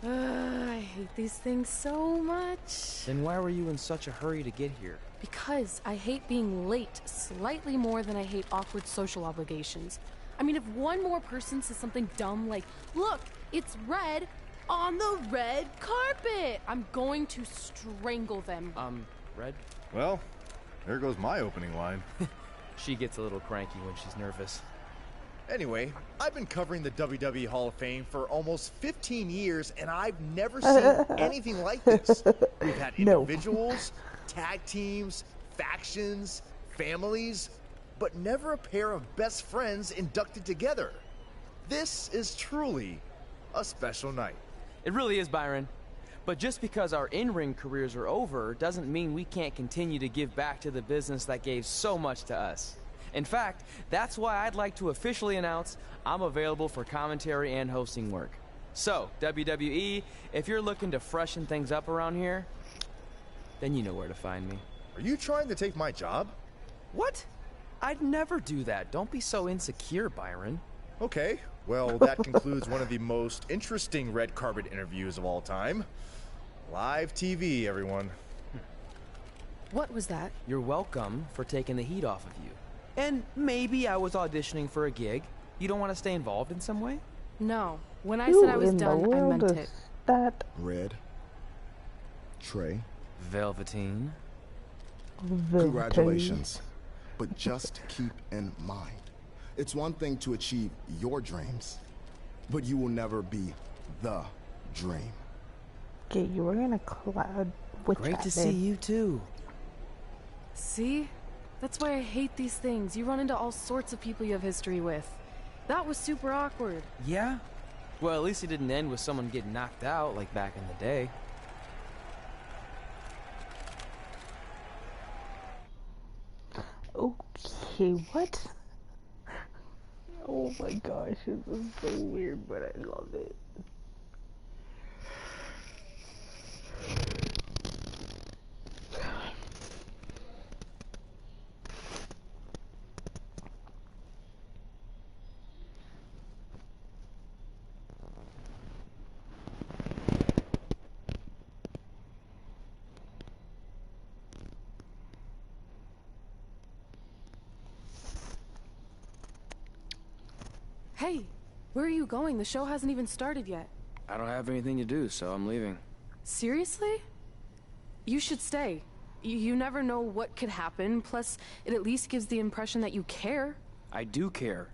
I hate these things so much. Then why were you in such a hurry to get here? Because I hate being late slightly more than I hate awkward social obligations. I mean, if one more person says something dumb like, look, it's red on the red carpet, I'm going to strangle them. Red? Well, there goes my opening line. She gets a little cranky when she's nervous. Anyway, I've been covering the WWE Hall of Fame for almost 15 years, and I've never seen anything like this. We've had individuals, tag teams, factions, families, but never a pair of best friends inducted together. This is truly a special night. It really is, Byron. But just because our in-ring careers are over doesn't mean we can't continue to give back to the business that gave so much to us. In fact, that's why I'd like to officially announce I'm available for commentary and hosting work. So, WWE, if you're looking to freshen things up around here, then you know where to find me. Are you trying to take my job? What? I'd never do that. Don't be so insecure, Byron. Okay, well, that concludes one of the most interesting red carpet interviews of all time. Live TV, everyone. What was that? You're welcome for taking the heat off of you. And maybe I was auditioning for a gig. You don't want to stay involved in some way? No. When I said I was done, I meant it. That Red. Trey. Velveteen. Congratulations. But just keep in mind, it's one thing to achieve your dreams, but you will never be the dream. Okay, you were in a cloud with Great to see you too. See? That's why I hate these things. You run into all sorts of people you have history with. That was super awkward. Yeah? Well, at least it didn't end with someone getting knocked out like back in the day. Okay, what? Oh my gosh, this is so weird, but I love it. Hey, where are you going? The show hasn't even started yet. I don't have anything to do, so I'm leaving. Seriously? You should stay. You never know what could happen, plus it at least gives the impression that you care. I do care.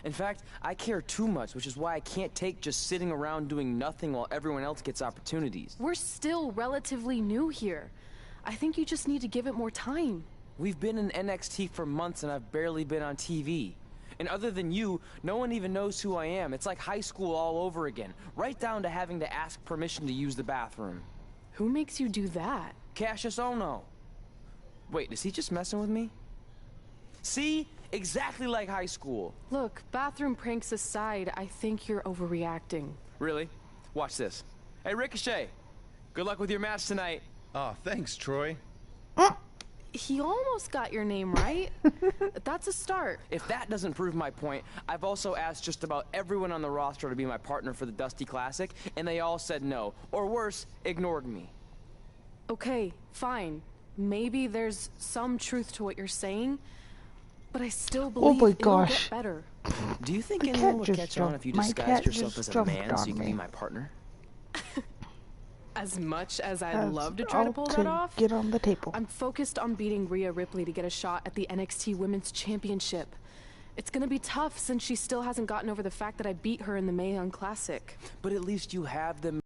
In fact, I care too much, which is why I can't take just sitting around doing nothing while everyone else gets opportunities. We're still relatively new here. I think you just need to give it more time. We've been in NXT for months and I've barely been on TV. And other than you, no one even knows who I am. It's like high school all over again, right down to having to ask permission to use the bathroom. Who makes you do that? Cassius Ohno. Wait, is he just messing with me? See? Exactly like high school. Look, bathroom pranks aside, I think you're overreacting. Really? Watch this. Hey, Ricochet. Good luck with your match tonight. Oh, thanks, Troy. He almost got your name right. That's a start. If that doesn't prove my point, I've also asked just about everyone on the roster to be my partner for the Dusty Classic, and they all said no. Or worse, ignored me. Okay, fine. Maybe there's some truth to what you're saying, but I still believe it'll get better. Do you think anyone would catch on if you disguised yourself as a man so you could be my partner? As much as I'd love to try to pull that off, get on the table. I'm focused on beating Rhea Ripley to get a shot at the NXT Women's Championship. It's gonna be tough since she still hasn't gotten over the fact that I beat her in the Mae Young Classic. But at least you have them.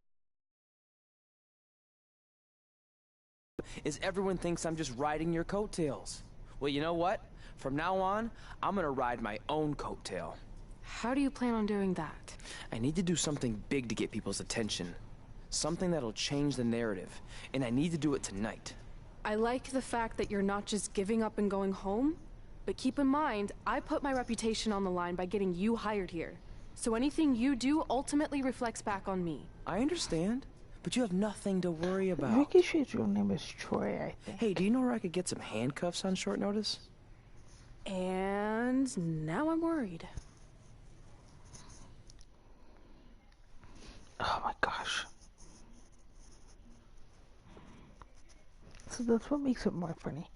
Is everyone thinks I'm just riding your coattails. Well, you know what? From now on, I'm gonna ride my own coattail. How do you plan on doing that? I need to do something big to get people's attention. Something that'll change the narrative, and I need to do it tonight. I like the fact that you're not just giving up and going home, but keep in mind, I put my reputation on the line by getting you hired here. So anything you do ultimately reflects back on me. I understand, but you have nothing to worry about. Ricochet's real name is Troy, I think. Hey, do you know where I could get some handcuffs on short notice? And now I'm worried. Oh my gosh. So that's what makes it more funny.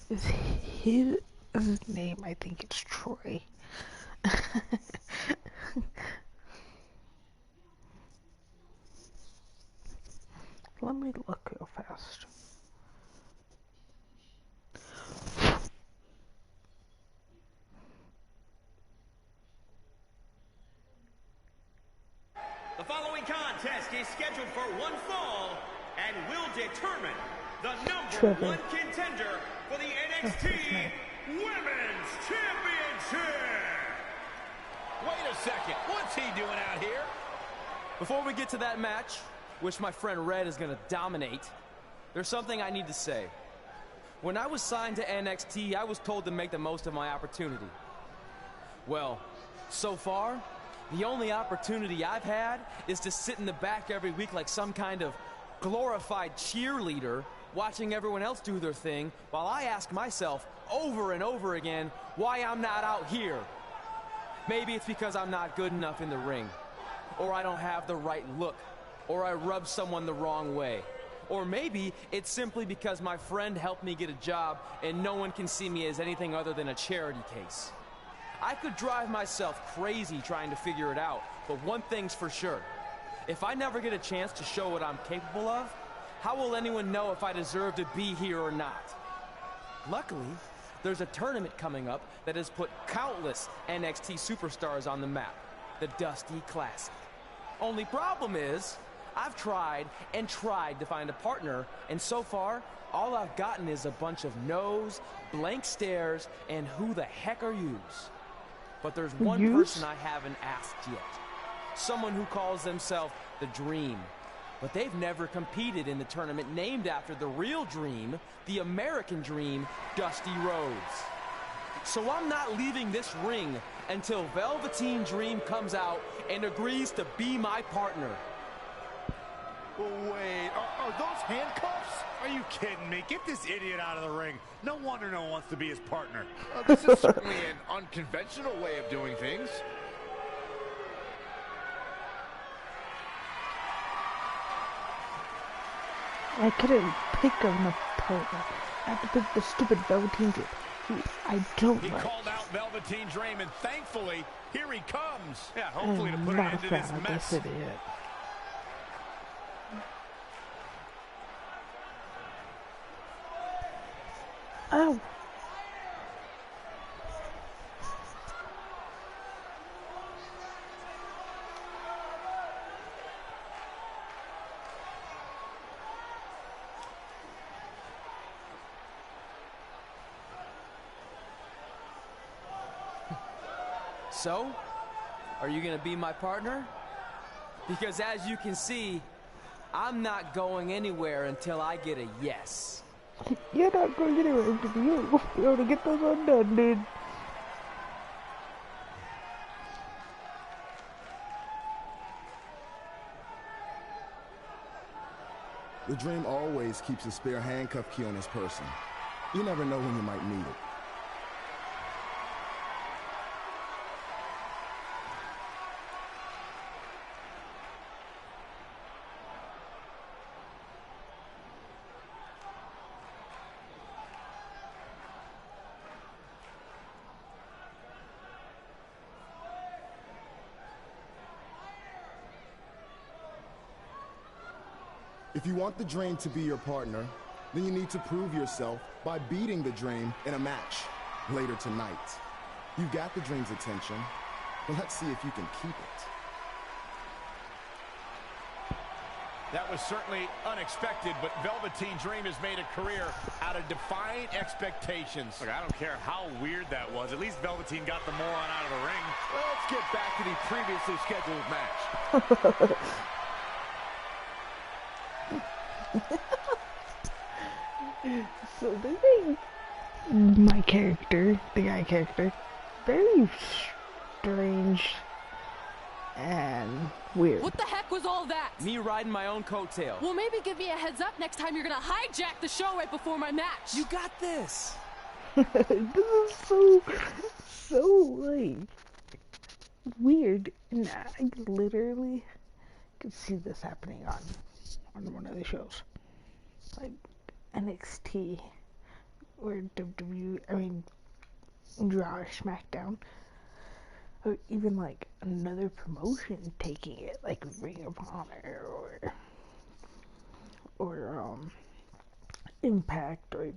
Is his name, I think it's Troy. Let me look real fast. The following contest is scheduled for one fall and will determine the number one contender for the NXT Women's Championship. Wait a second, what's he doing out here? Before we get to that match, which my friend Red is going to dominate, there's something I need to say. When I was signed to NXT, I was told to make the most of my opportunity. Well, so far, the only opportunity I've had is to sit in the back every week like some kind of glorified cheerleader, watching everyone else do their thing, while I ask myself over and over again why I'm not out here. Maybe it's because I'm not good enough in the ring, or I don't have the right look, or I rub someone the wrong way. Or maybe it's simply because my friend helped me get a job and no one can see me as anything other than a charity case. I could drive myself crazy trying to figure it out, but one thing's for sure. If I never get a chance to show what I'm capable of, how will anyone know if I deserve to be here or not? Luckily, there's a tournament coming up that has put countless NXT superstars on the map, the Dusty Classic. Only problem is, I've tried and tried to find a partner, and so far, all I've gotten is a bunch of no's, blank stares, and who the heck are yous? But there's one person I haven't asked yet. someone who calls themselves the Dream. But they've never competed in the tournament named after the real Dream, the American Dream, Dusty Rhodes. So I'm not leaving this ring until Velveteen Dream comes out and agrees to be my partner. Wait, are those handcuffs? Are you kidding me? Get this idiot out of the ring. No wonder no one wants to be his partner. This is certainly an unconventional way of doing things. I couldn't pick an opponent. I had to pick the stupid Velveteen Dream. I don't like. He called out Velveteen Dream, and thankfully, here he comes. Yeah, hopefully to put an end to this mess. Oh. So, are you gonna be my partner? Because as you can see, I'm not going anywhere until I get a yes. You're not going anywhere until you want to get those undone, dude. The Dream always keeps a spare handcuff key on his person. You never know when you might need it. If you want the Dream to be your partner, then you need to prove yourself by beating the Dream in a match later tonight. You've got the Dream's attention, but let's see if you can keep it. That was certainly unexpected, but Velveteen Dream has made a career out of defying expectations. Look, I don't care how weird that was. At least Velveteen got the moron out of the ring. Well, let's get back to the previously scheduled match. So they make my character, the guy character, very strange and weird. What the heck was all that? Me riding my own coattail. Well, maybe give me a heads up next time you're gonna hijack the show right before my match. You got this. This is so like weird, and I literally could see this happening on one of the shows, like NXT or WWE. I mean, Raw or SmackDown, or even like another promotion taking it, like Ring of Honor or Impact or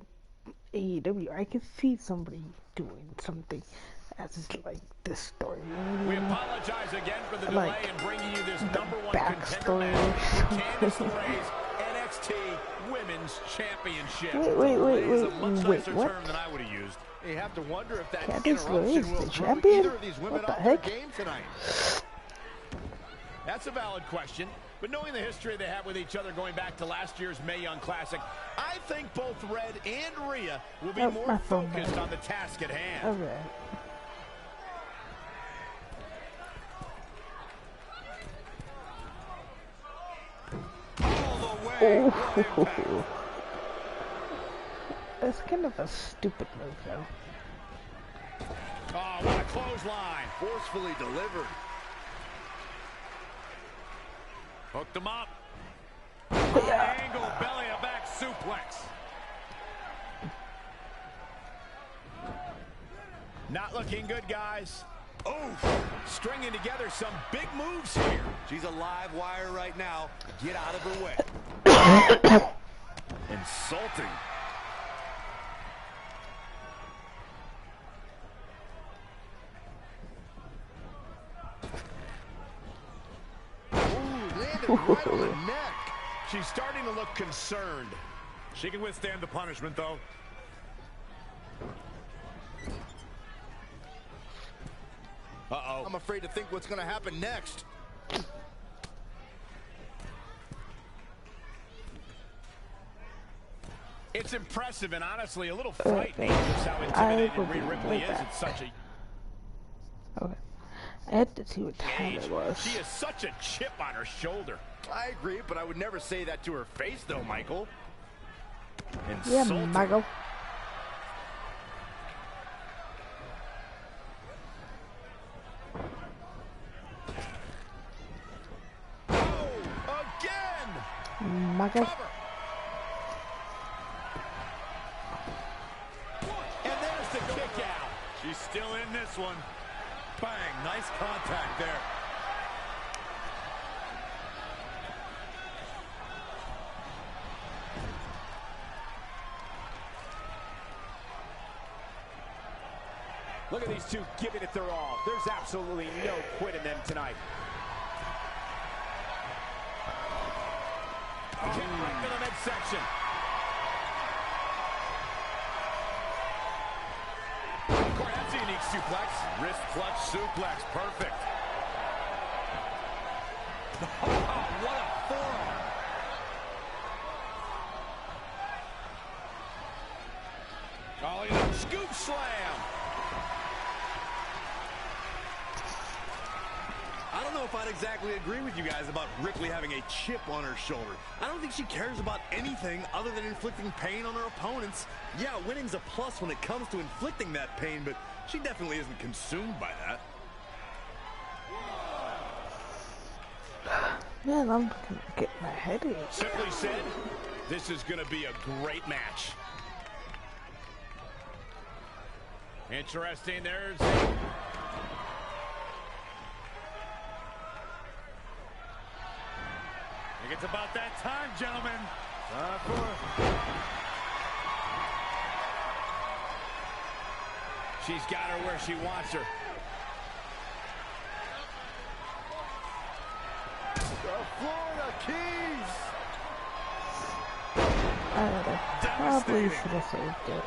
AEW. I could see somebody doing something as is like this story. We apologize again for the delay in bringing you this number one backstory. Candice LeRae's NXT Women's Championship. Wait, what? Term than I would have used. You have to wonder if that Candice interruption LeRae's will the throw champion? either of these women What the off heck? their game tonight. That's a valid question. But knowing the history they have with each other going back to last year's Mae Young Classic, I think both Red and Rhea will be more focused on the task at hand. Okay. All the way. Oh. That's kind of a stupid move, though. Oh, what a clothesline. Forcefully delivered. Hooked him up. Angle, belly to back suplex. Not looking good, guys. Oh, stringing together some big moves here. She's a live wire right now. Get out of her way. Insulting. Right on the neck. She's starting to look concerned. She can withstand the punishment, though. I'm afraid to think what's going to happen next. It's impressive and honestly a little frightening just how intimidating Rhea Ripley is at such a... Okay. I had to see what time it was. She has such a chip on her shoulder. I agree, but I would never say that to her face, though, Michael. Yeah, Michael. Michael. And there's the kick out. She's still in this one. Bang, nice contact there. Look at these two giving it their all. There's absolutely no quit in them tonight. Kick right to the midsection. Corey, that's a unique suplex. Wrist clutch suplex, perfect. Oh, what a forearm. Oh, look at that scoop slam. I don't know if I'd exactly agree with you guys about Ripley having a chip on her shoulder. I don't think she cares about anything other than inflicting pain on her opponents. Yeah, winning's a plus when it comes to inflicting that pain, but she definitely isn't consumed by that. Man, I'm gonna get my headache. Simply said, this is going to be a great match. Interesting, there's... I think it's about that time, gentlemen. She's got her where she wants her. The Florida Keys! I probably should have saved it.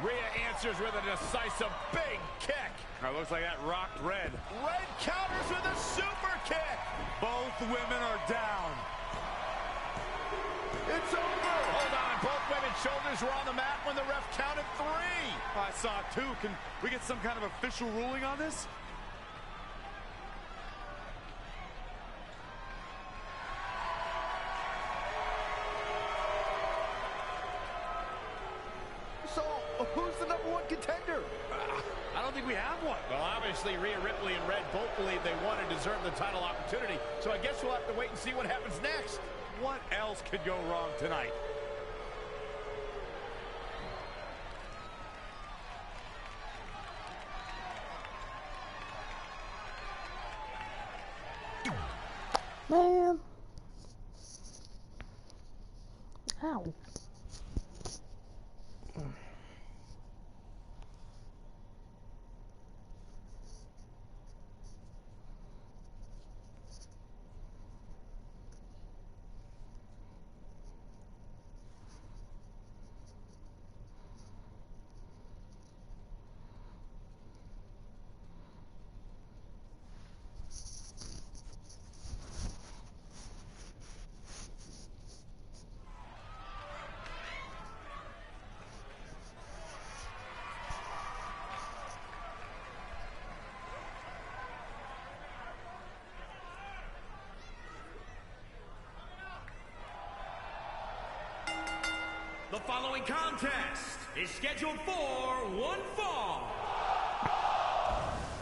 Rhea answers with a decisive big kick. That looks like that rocked Red. Red counters with a super kick. Both women are down. It's over. Hold on. Both women's shoulders were on the mat when the ref counted 3. I saw 2. Can we get some kind of official ruling on this? So, who's the #1 contender? I don't think we have one. Well, obviously, Rhea Ripley and Red both believe they want to deserve the title opportunity, so I guess we'll have to wait and see what happens next. What else could go wrong tonight? Man. Ow. The following contest is scheduled for one fall.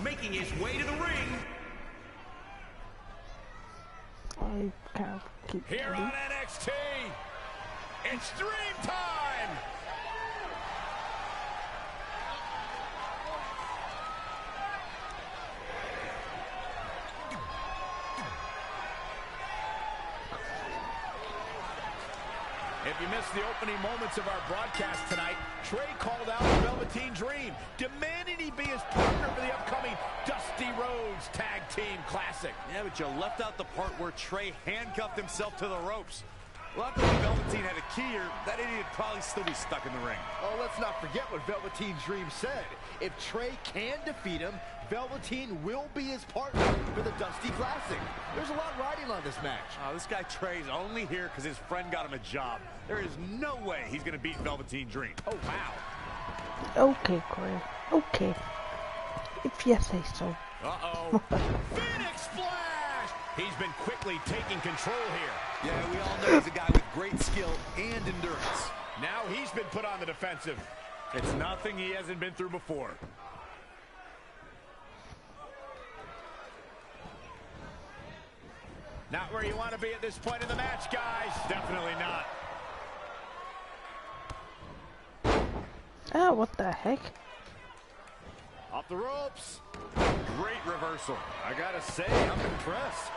Making his way to the ring. I can't keep Here on NXT, it's Dream Time! If you missed the opening moments of our broadcast tonight, Trey called out the Velveteen Dream, demanding he be his partner for the upcoming Dusty Rhodes Tag Team Classic. Yeah, but you left out the part where Trey handcuffed himself to the ropes. Luckily, Velveteen had a key, or that idiot probably still be stuck in the ring. Oh, let's not forget what Velveteen Dream said. If Trey can defeat him, Velveteen will be his partner for the Dusty Classic. There's a lot riding on this match. This guy Trey's only here because his friend got him a job. There is no way he's going to beat Velveteen Dream. Oh, wow. Okay, Corey. Okay. If you say so. Uh-oh. Phoenix Splash! He's been quickly taking control here. Yeah, we all know he's a guy with great skill and endurance. Now he's been put on the defensive. It's nothing he hasn't been through before. Not where you want to be at this point in the match, guys. Definitely not. Ah, what the heck? Off the ropes. Great reversal. I gotta say, I'm impressed.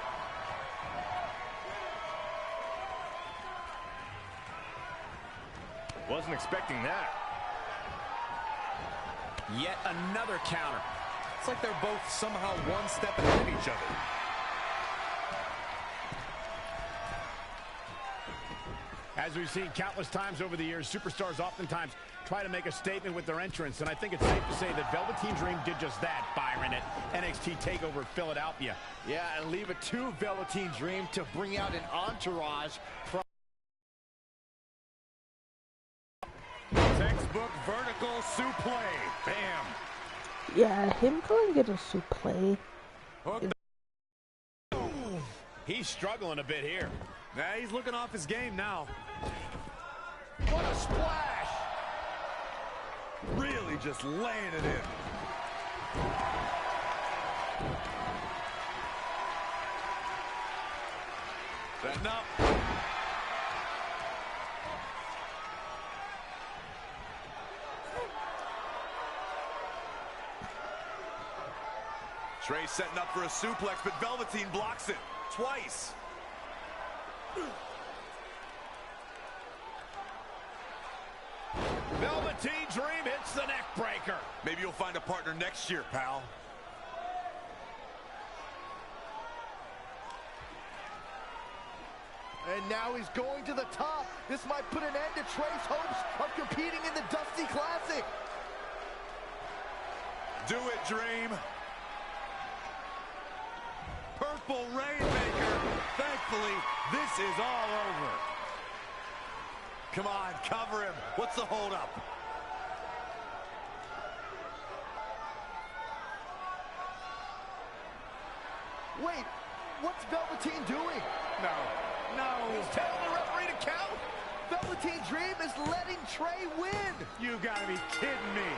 Wasn't expecting that. Yet another counter. It's like they're both somehow one step ahead of each other. As we've seen countless times over the years, superstars oftentimes try to make a statement with their entrance, and I think it's safe to say that Velveteen Dream did just that, Byron, at NXT TakeOver Philadelphia. Yeah, and leave it to Velveteen Dream to bring out an entourage from textbook vertical suplex. Bam. Yeah, him going get a suplex. He's struggling a bit here. Yeah, he's looking off his game now. What a splash! Really just laying it in. Setting up. Trey setting up for a suplex, but Velveteen blocks it twice. Velveteen Dream hits the neck breaker. Maybe you'll find a partner next year, pal. And now he's going to the top. This might put an end to Trey's hopes of competing in the Dusty Classic. Do it, Dream. Purple Rainmaker. Thankfully, this is all over. Come on, cover him. What's the holdup? Wait, what's Velveteen doing? No. He's telling the referee to count. Velveteen Dream is letting Trey win. You gotta be kidding me.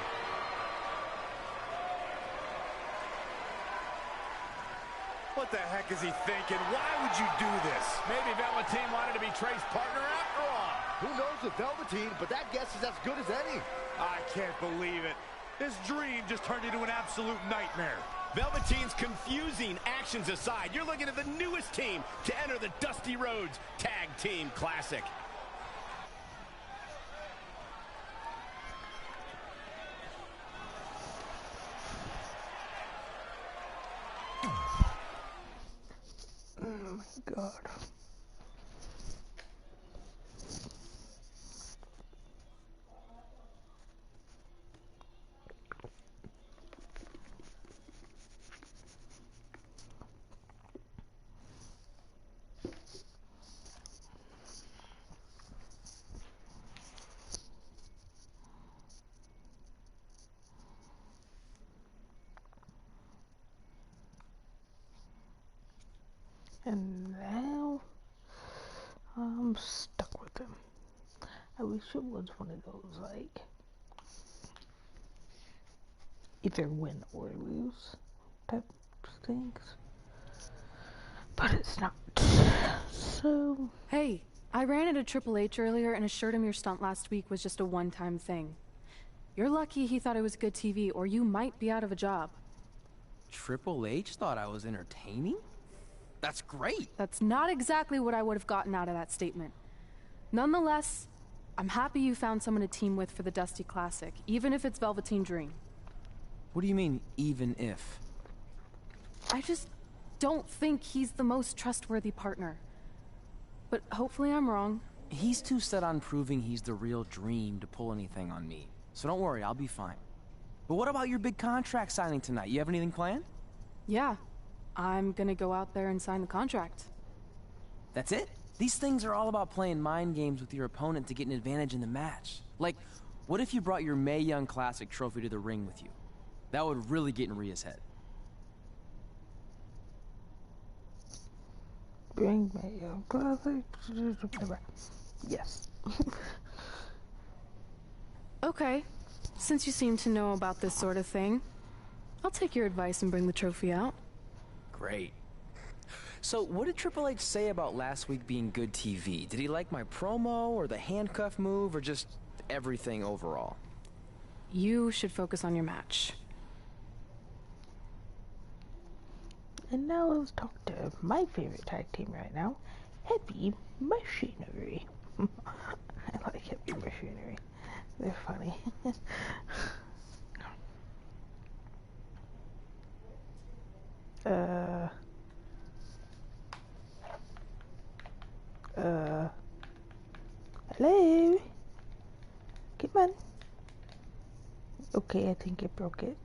What the heck is he thinking? Why would you do this? Maybe Velveteen wanted to be Trey's partner after all. Who knows with Velveteen, but that guess is as good as any. I can't believe it. This dream just turned into an absolute nightmare. Velveteen's confusing actions aside, you're looking at the newest team to enter the Dusty Rhodes Tag Team Classic. Oh my God. And now I'm stuck with him. I wish it was one of those, like, either win or lose type things. But it's not. So. Hey, I ran into Triple H earlier and assured him your stunt last week was just a one-time thing. You're lucky he thought it was good TV, or you might be out of a job. Triple H thought I was entertaining? That's great. That's not exactly what I would have gotten out of that statement. Nonetheless, I'm happy you found someone to team with for the Dusty Classic, even if it's Velveteen Dream. What do you mean, even if? I just don't think he's the most trustworthy partner. But hopefully I'm wrong. He's too set on proving he's the real Dream to pull anything on me. So don't worry, I'll be fine. But what about your big contract signing tonight? You have anything planned? Yeah. I'm gonna go out there and sign the contract. That's it? These things are all about playing mind games with your opponent to get an advantage in the match. Like, what if you brought your Mae Young Classic trophy to the ring with you? That would really get in Rhea's head. Bring Mae Young Classic. Yes. Okay. Since you seem to know about this sort of thing, I'll take your advice and bring the trophy out. Great. So, what did Triple H say about last week being good TV? Did he like my promo, or the handcuff move, or just everything overall? You should focus on your match. And now let's talk to my favorite tag team right now, Heavy Machinery. I like Heavy Machinery. They're funny. Hello? Come on. Okay, I think I broke it.